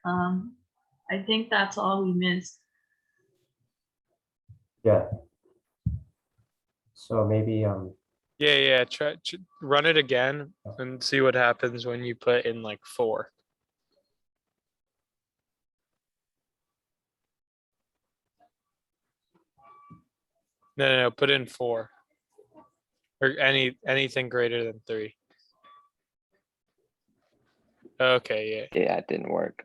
S2: I think that's all we missed.
S9: Yeah. So maybe
S6: Yeah. Try run it again and see what happens when you put in like 4. No, put in 4. Or anything greater than 3. Okay, yeah.
S12: Yeah, it didn't work.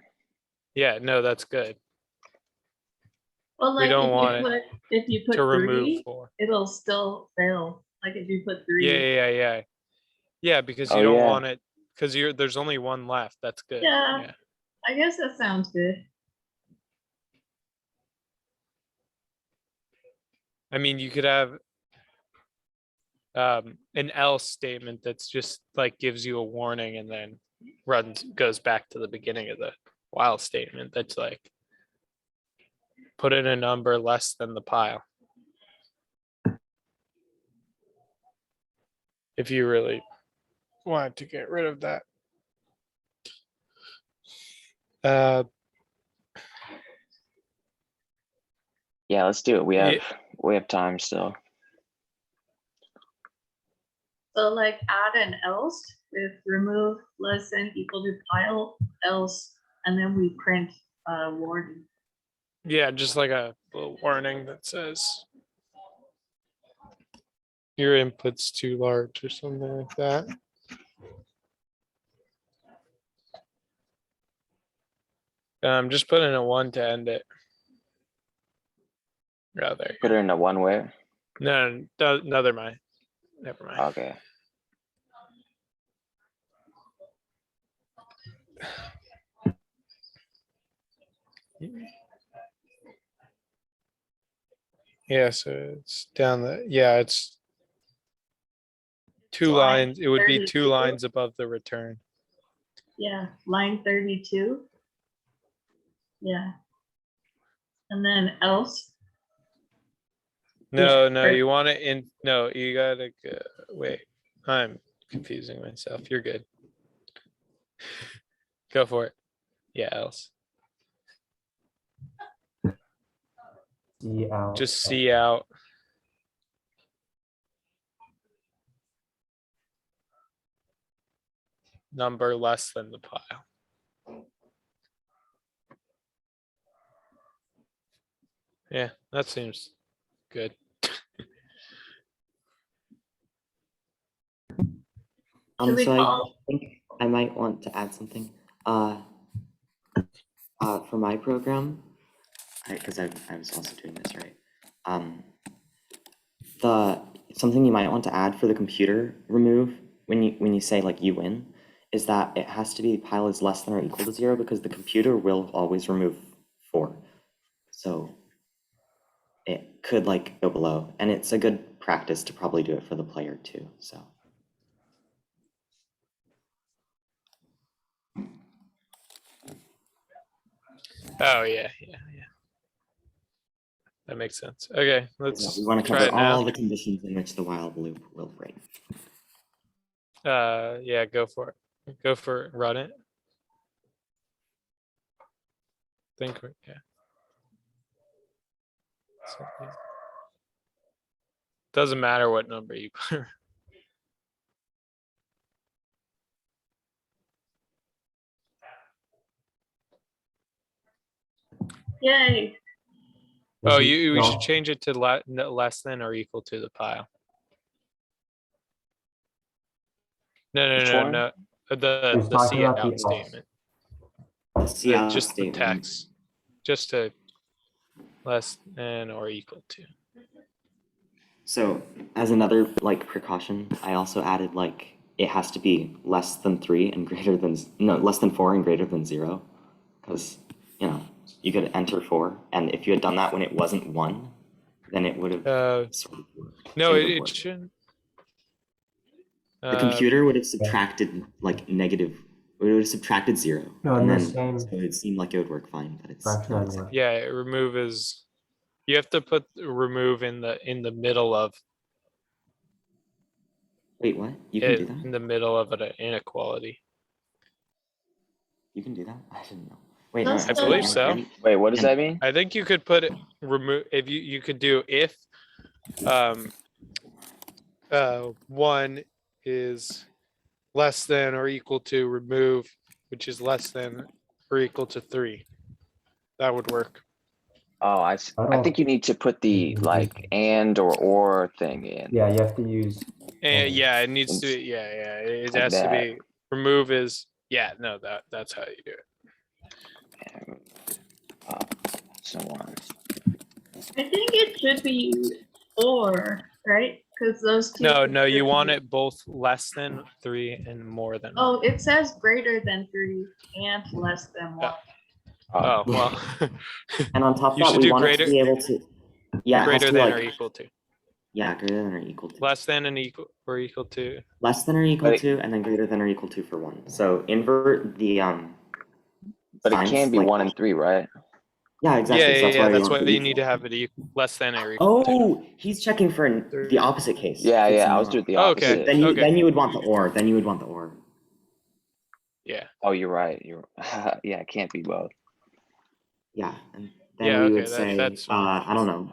S6: Yeah, no, that's good.
S2: Well,
S6: We
S2: like
S6: don't want it
S2: if you put
S6: to remove
S2: 3,
S6: 4.
S2: it'll still fail. Like if you put 3.
S6: Yeah. Yeah, because you
S12: Oh,
S6: don't
S12: yeah.
S6: want it because there's only one left. That's good.
S2: Yeah. I guess that sounds good.
S6: I mean, you could have an else statement that's just like gives you a warning and then goes back to the beginning of the while statement that's like put in a number less than the pile. If you really want to get rid of that.
S12: Yeah, let's do it. We have time still.
S2: So like add an else with remove less than equal to pile else, and then we print warning.
S6: Yeah, just like a little warning that says your input's too large or something like that. Just put in a 1 to end it. Oh, there you
S12: Put it in a one way.
S6: go. No, never mind. Never mind.
S12: Okay.
S6: Yeah, so it's down the, yeah, it's two
S2: Line
S6: lines. It would be 2
S2: 32.
S6: lines above the return.
S2: Yeah, line 32. Yeah. And then else.
S6: No,
S2: Yeah,
S6: no,
S2: or-
S6: you want it in, no, you gotta, wait, I'm confusing myself. You're good. Go for it. Yeah, else.
S9: See out.
S6: Just see out. Number less than the pile. Yeah, that seems good.
S2: Should we
S7: So
S2: call-
S7: I think I might want to add something. For my program, because I was also doing this, right? Something you might want to add for the computer remove when you say like you win is that it has to be pile is less than or equal to 0 because the computer will always remove 4. So it could like go below, and it's a good practice to probably do it for the player too. So.
S6: Oh yeah. That makes sense. Okay, let's
S7: We want to
S6: try
S7: cover
S6: it now.
S7: all the conditions in which the while loop will break.
S6: Yeah, go for it. Go for it. Run it. Think, yeah. Something. Doesn't matter what number you put.
S2: Yay.
S6: Oh, we should change it to less than or equal to the pile.
S12: Which one?
S6: No.
S9: He's
S6: The
S9: talking
S6: see
S9: about the
S6: out
S9: else.
S6: statement.
S7: See out
S6: Just the
S7: statement.
S6: text. Just to less than or equal to.
S7: So as another like precaution, I also added like it has to be less than 3 and greater than less than 4 and greater than 0, because you could enter 4, and if you had done that when it wasn't 1, then it would have sort of worked.
S6: No,
S7: It would
S6: it
S7: work.
S6: shouldn't.
S7: The computer would have subtracted like negative. It would have subtracted 0,
S9: No,
S7: and
S9: in the
S7: then
S9: same
S7: so it seemed like it would work fine, but it's
S9: fraction
S7: not
S9: of
S7: exactly.
S6: Yeah, remove is, you have to put remove in the middle of
S7: Wait, what? You can
S6: it,
S7: do that?
S6: in the middle of an inequality.
S7: You can do that? I didn't know. Wait,
S2: That's
S6: I believe so.
S12: Wait, what does that mean?
S6: I think you could put it remove if you could do if 1 is less than or equal to remove, which is less than or equal to 3. That would work.
S12: Oh, I think you need to put the like and or thing in.
S9: Yeah, you have to use.
S6: And yeah, it needs to. Yeah, it
S12: Like
S6: has to
S12: that.
S6: be remove is. Yeah, no, that's how you do it.
S12: So on.
S2: I think it should be or, right? Because those two.
S6: No, you want it both less than 3 and more than 1.
S2: Oh, it says greater than 3 and less than 1.
S6: Oh, well.
S7: And on top of
S6: You
S7: that,
S6: should
S7: we
S6: do
S7: want it to be able to. Yeah, it has
S6: greater
S7: to
S6: than
S7: be
S6: or
S7: like
S6: equal to.
S7: Yeah, greater than or equal to.
S6: Less than and equal or equal to.
S7: Less than or equal
S12: But
S7: to, and then greater than or equal to for 1. So invert the
S12: but it
S7: signs,
S12: can be
S7: like
S12: 1 and 3, right?
S7: Yeah, exactly. So
S6: Yeah. That's
S7: want
S6: why
S7: the
S6: you need to
S7: equal.
S6: have it less than or equal to.
S7: Oh, he's checking for the opposite case.
S12: Yeah,
S7: If it's
S12: yeah, I was
S7: not.
S12: doing the
S6: Oh, okay.
S12: opposite.
S7: Then you would want the or. Then you would want the or.
S6: Yeah.
S12: Oh, you're right. Yeah, it can't be both.
S7: Yeah, and then
S6: Yeah,
S7: we
S6: okay,
S7: would say,
S6: that's fine.
S7: I don't know.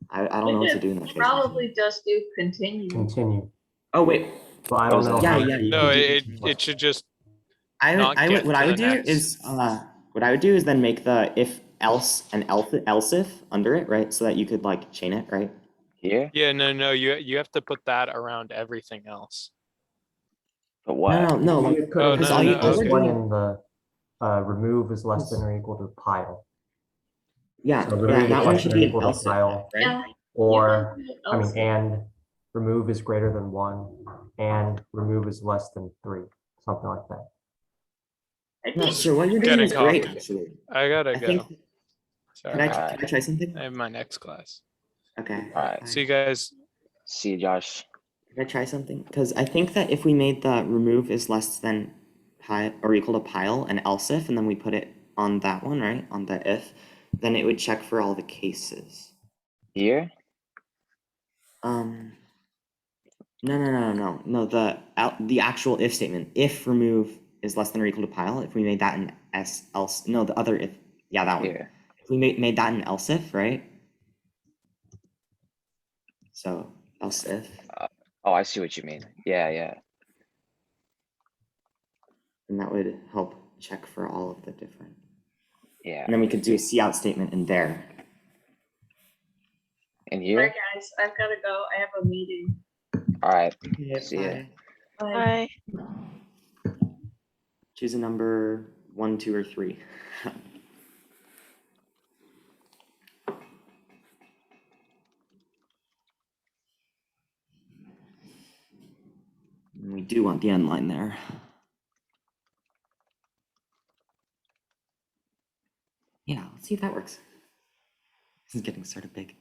S7: I don't
S2: We
S7: know what to
S2: could
S7: do in that case.
S2: probably just do continue.
S9: Continue.
S7: Oh wait,
S9: But I don't know.
S7: Yeah,
S9: how
S7: yeah, you
S6: No,
S7: could do
S6: it
S7: continue.
S6: it should just
S7: I
S6: not
S7: would,
S6: get
S7: what
S6: to
S7: I would
S6: the
S7: do
S6: next.
S7: is, what I would do is then make the if else and else if under it, right? So that you could like chain it, right?
S12: Here?
S6: Yeah, no, you have to put that around everything else.
S12: But
S7: No,
S12: what?
S7: no, like,
S9: You could
S6: Oh,
S9: have
S6: no,
S9: done
S6: no,
S9: this
S6: okay.
S9: one in the remove is less than or equal to pile.
S7: yeah,
S9: So
S7: yeah,
S9: remove is
S7: that one
S9: less
S7: should
S9: than or
S7: be an
S9: equal to
S7: else if,
S9: pile,
S7: right?
S2: Yeah.
S9: or I mean,
S2: else if.
S9: and remove is greater than 1, and remove is less than 3, something like that.
S2: I
S7: No,
S2: think
S7: sir, what you're doing
S6: Getting
S7: is great,
S6: coffee.
S7: actually.
S6: I gotta
S7: I
S6: go.
S7: think.
S6: Sorry.
S7: Can I try something?
S6: I have my next class.
S7: Okay.
S12: Alright.
S6: See you guys.
S12: See you, Josh.
S7: Can I try something? Because I think that if we made the remove is less than pi or equal to pile and else if, and then we put it on that one, right? On the if, then it would check for all the cases.
S12: Here?
S7: No, the actual if statement. If remove is less than or equal to pile, if we made that an else, no, the other if, yeah, that one.
S12: Here.
S7: If we made that an else if, right? So else if,
S12: Oh, I see what you mean. Yeah, yeah.
S7: and that would help check for all of the different.
S12: Yeah.
S7: And then we could do a see out statement in there.
S12: And
S2: Bye,
S12: here?
S2: guys. I've got to go. I have a meeting.
S12: Alright.
S7: Okay,
S12: See ya.
S2: Bye.
S4: Bye.
S7: Choose a number 1, 2, or 3. And we do want the end line there. Yeah, let's see if that works. This is getting sort of big.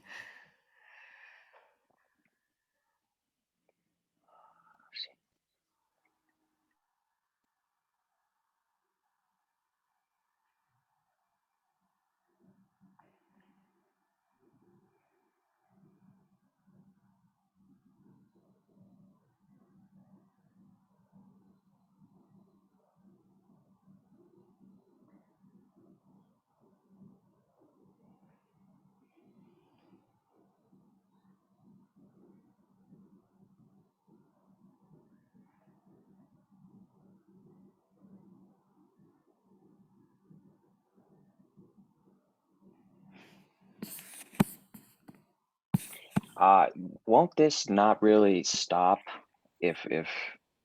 S12: Won't this not really stop if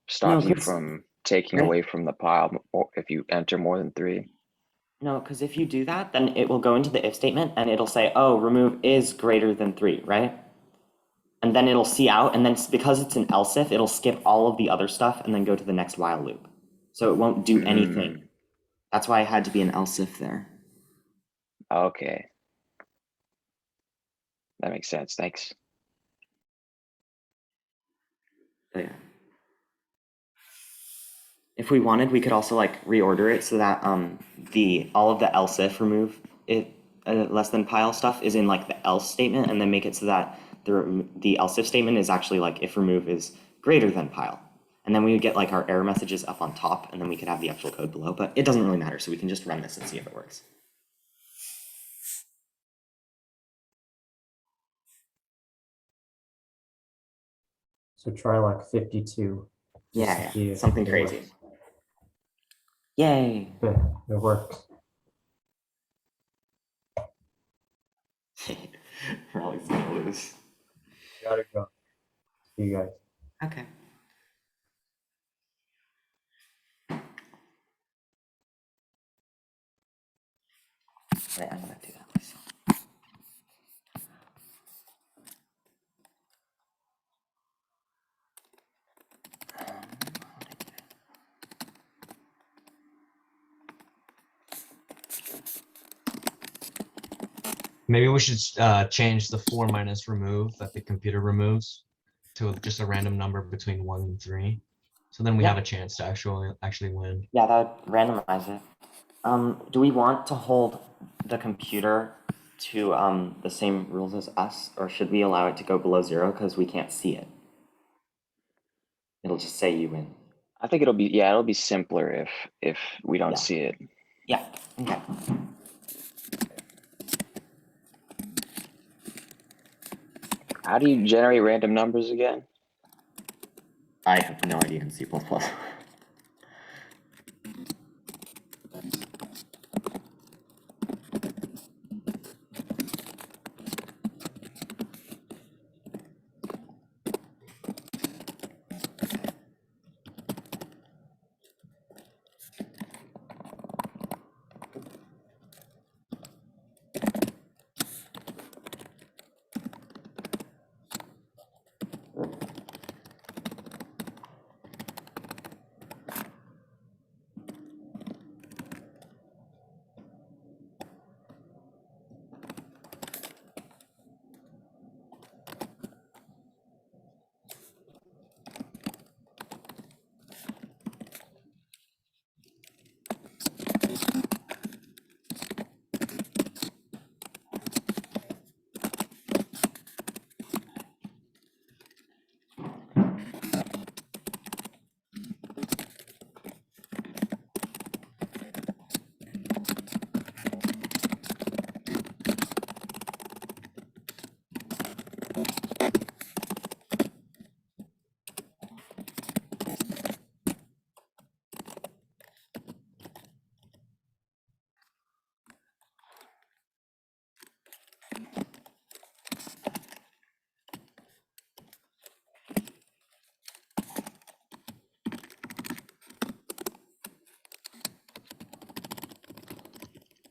S12: stop you
S7: 'cause-
S12: from taking
S7: right.
S12: away from the pile or if you enter more than 3?
S7: No, because if you do that, then it will go into the if statement and it'll say, oh, remove is greater than 3, right? And then it'll see out, and then because it's an else if, it'll skip all of the other stuff and then go to the next while loop. So it won't do anything. That's why it had to be an else if there.
S12: Okay. That makes sense. Thanks.
S7: But yeah. If we wanted, we could also like reorder it so that all of the else if remove it less than pile stuff is in like the else statement, and then make it so that the else if statement is actually like if remove is greater than pile, and then we would get like our error messages up on top, and then we could have the actual code below. But it doesn't really matter, so we can just run this and see if it works.
S9: So try like 52.
S7: Yeah,
S9: See if
S7: something
S9: it
S7: crazy.
S9: works.
S7: Yay!
S9: Good, it works.
S7: We're always gonna lose.
S9: Gotta go. See you guys.
S7: Okay. Wait, I'm gonna do that myself.
S5: Maybe we should change the 4 minus remove that the computer removes to just a random number between 1 and 3. So then we have a chance to actually win.
S7: Yeah, that would randomize it. Do we want to hold the computer to the same rules as us, or should we allow it to go below 0 because we can't see it? It'll just say you win.
S12: I think it'll be simpler if we don't see it.
S7: Yeah. Okay.
S12: How do you generate random numbers again?
S7: I have no idea in C++.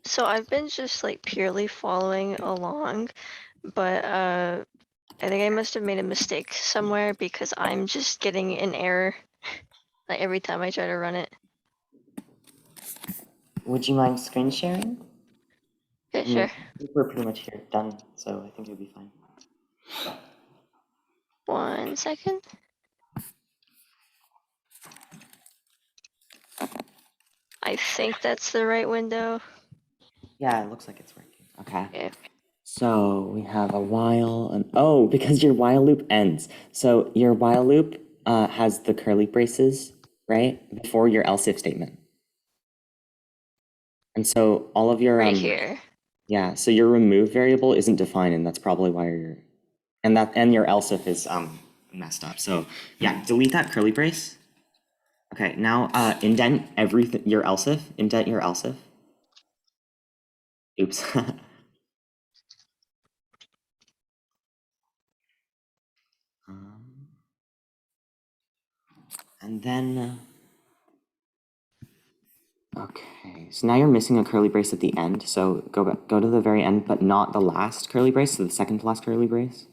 S4: So I've been just like purely following along, but I think I must have made a mistake somewhere because I'm just getting an error like every time I try to run it.
S7: Would you mind screen sharing?
S4: Yeah, sure.
S7: I think we're pretty much here done, so I think it'll be fine.
S4: 1 second. I think that's the right window.
S7: Yeah, it looks like it's working. Okay.
S4: Yeah.
S7: So we have a while and oh, because your while loop ends. So your while loop has the curly braces, right? Before your else if statement. And so all of your
S4: Right here.
S7: Yeah, so your remove variable isn't defined, and that's probably why you're and your else if is messed up. So yeah, delete that curly brace. Okay, now indent everything your else if, indent your else if. Oops. And then okay, so now you're missing a curly brace at the end. So go to the very end, but not the last curly brace, so the second to last curly brace.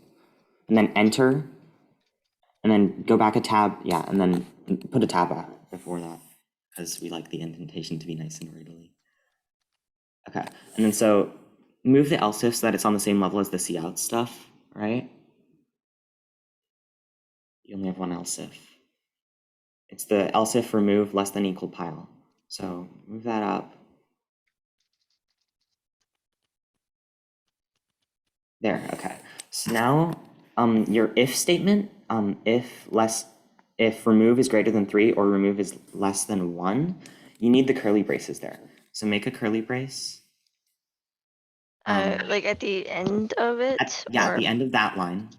S7: And then enter. And then go back a tab, yeah, and then put a tab before that, because we like the indentation to be nice and orderly. Okay, and then so move the else if so that it's on the same level as the cout stuff, right? You only have one else if. It's the else if remove less than equal pile. So move that up. There, okay. So now your if statement, if remove is greater than 3 or remove is less than 1, you need the curly braces there. So make a curly brace.
S4: Like at the end of it?
S7: At the end of that line.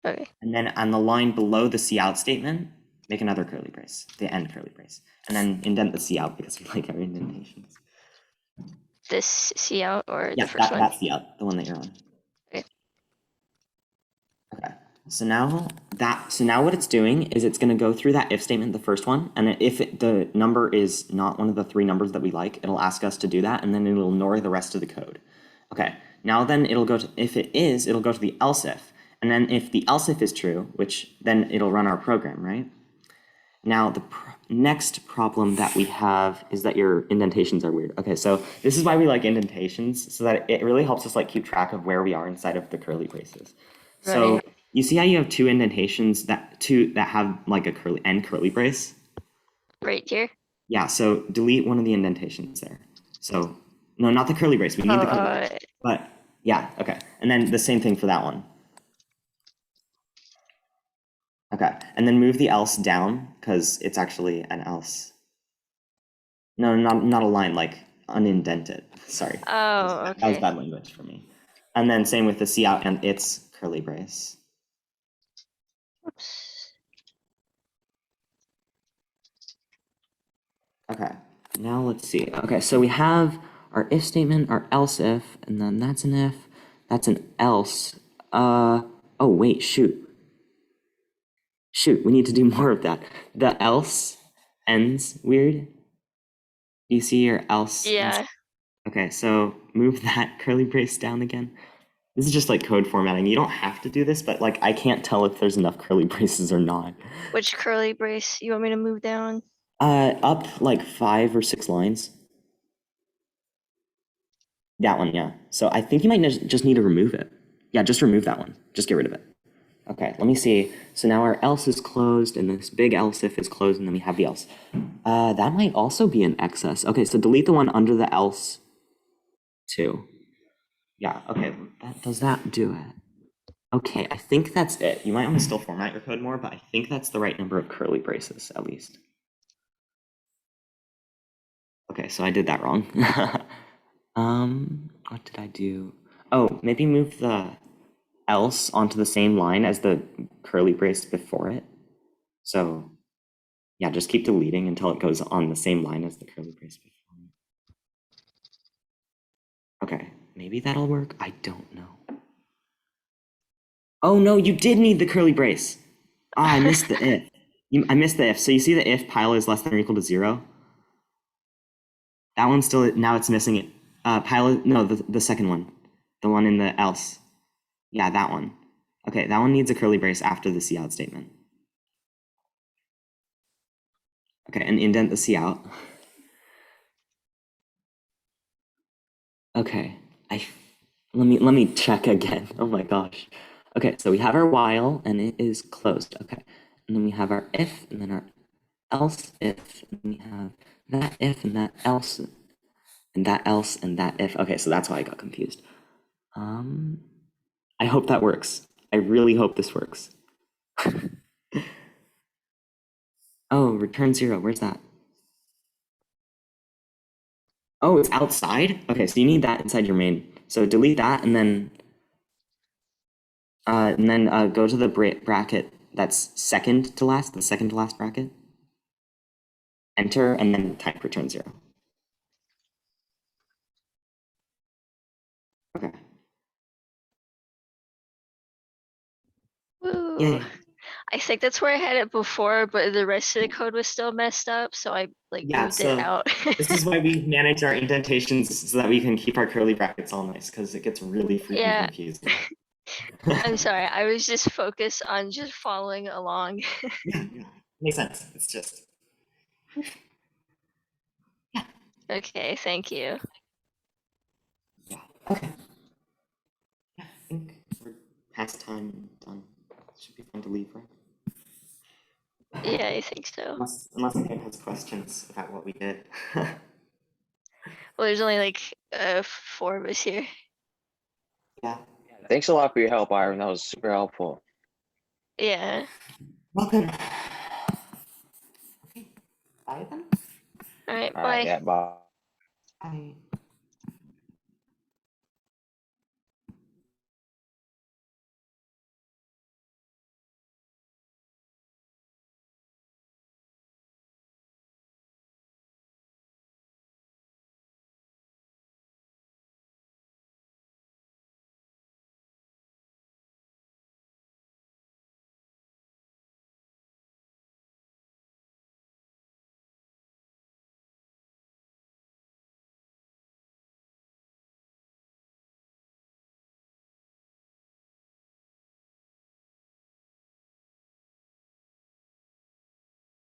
S4: Okay.
S7: And then on the line below the cout statement, make another curly brace, the end curly brace. And then indent the cout because we like our indentations.
S4: This cout or the first one?
S7: That cout, the one that you're on.
S4: Okay.
S7: Okay. So now what it's doing is it's going to go through that if statement, the first one, and if the number is not one of the 3 numbers that we like, it'll ask us to do that, and then it'll ignore the rest of the code. Okay. Now then it'll go to, if it is, it'll go to the else if, and then if the else if is true, which then it'll run our program, right? Now, the next problem that we have is that your indentations are weird. Okay, so this is why we like indentations, so that it really helps us like keep track of where we are inside of the curly braces. So
S4: Right.
S7: you see how you have two indentations that have like a curly brace?
S4: Right here.
S7: Yeah, so delete one of the indentations there. So, no, not the curly brace. We need the curly brace. But yeah, okay. And then the same thing for that one. Okay, and then move the else down because it's actually an else. No, not a line, like unindented. Sorry.
S4: Oh,
S7: That was
S4: okay.
S7: bad language for me. And then same with the C out and its curly brace.
S4: Oops.
S7: Okay, now let's see. Okay, so we have our if statement, our else if, and then that's an if, that's an else. Oh wait, shoot, we need to do more of that. The else ends weird. Do you see your else?
S4: Yeah.
S7: Okay, so move that curly brace down again. This is just like code formatting. You don't have to do this, but like I can't tell if there's enough curly braces or not.
S4: Which curly brace you want me to move down?
S7: Up like 5 or 6 lines. That one, yeah. So I think you might just need to remove it. Yeah, just remove that one. Just get rid of it. Okay, let me see. So now our else is closed, and this big else if is closed, and then we have the else. That might also be an excess. Okay, so delete the one under the else too. Yeah, okay, does that do it? Okay, I think that's it. You might want to still format your code more, but I think that's the right number of curly braces, at least. Okay, so I did that wrong. What did I do? Oh, maybe move the else onto the same line as the curly brace before it. So yeah, just keep deleting until it goes on the same line as the curly brace before it. Okay, maybe that'll work. I don't know. Oh no, you did need the curly brace. Ah, I missed the if. I missed the if. So you see the if pile is less than or equal to 0? That one's still, now it's missing it. No, the second one. The one in the else. Yeah, that one. Okay, that one needs a curly brace after the cout statement. Okay, and indent the cout. Okay, let me check again. Oh my gosh. Okay, so we have our while and it is closed. Okay, and then we have our if and then our else if, and we have that if and that else and that else and that if. Okay, so that's why I got confused. I hope that works. I really hope this works. Oh, return 0. Where's that? Oh, it's outside? Okay, so you need that inside your main. So delete that and then go to the bracket that's second to last, the second to last bracket. Enter and then type return 0. Okay.
S4: Woo.
S7: Yay.
S4: I think that's where I had it before, but the rest of the code was still messed up, so I moved it out.
S7: This is why we manage our indentations so that we can keep our curly brackets all nice, because it gets really freaking confusing.
S4: I'm sorry, I was just focused on just following along.
S7: Yeah, makes sense. It's just.
S4: Okay, thank you.
S7: Yeah, okay. Yeah, I think we're past time done. Should be fun to leave, right?
S4: Yeah, I think so.
S7: Unless anyone has questions about what we did.
S4: Well, there's only like 4 of us here.
S7: Yeah.
S12: Thanks a lot for your help, Iron. That was super helpful.
S4: Yeah.
S7: Welcome. Okay. Bye then.
S4: All right,
S12: All
S4: bye.
S12: right, yeah, bye.
S7: Bye.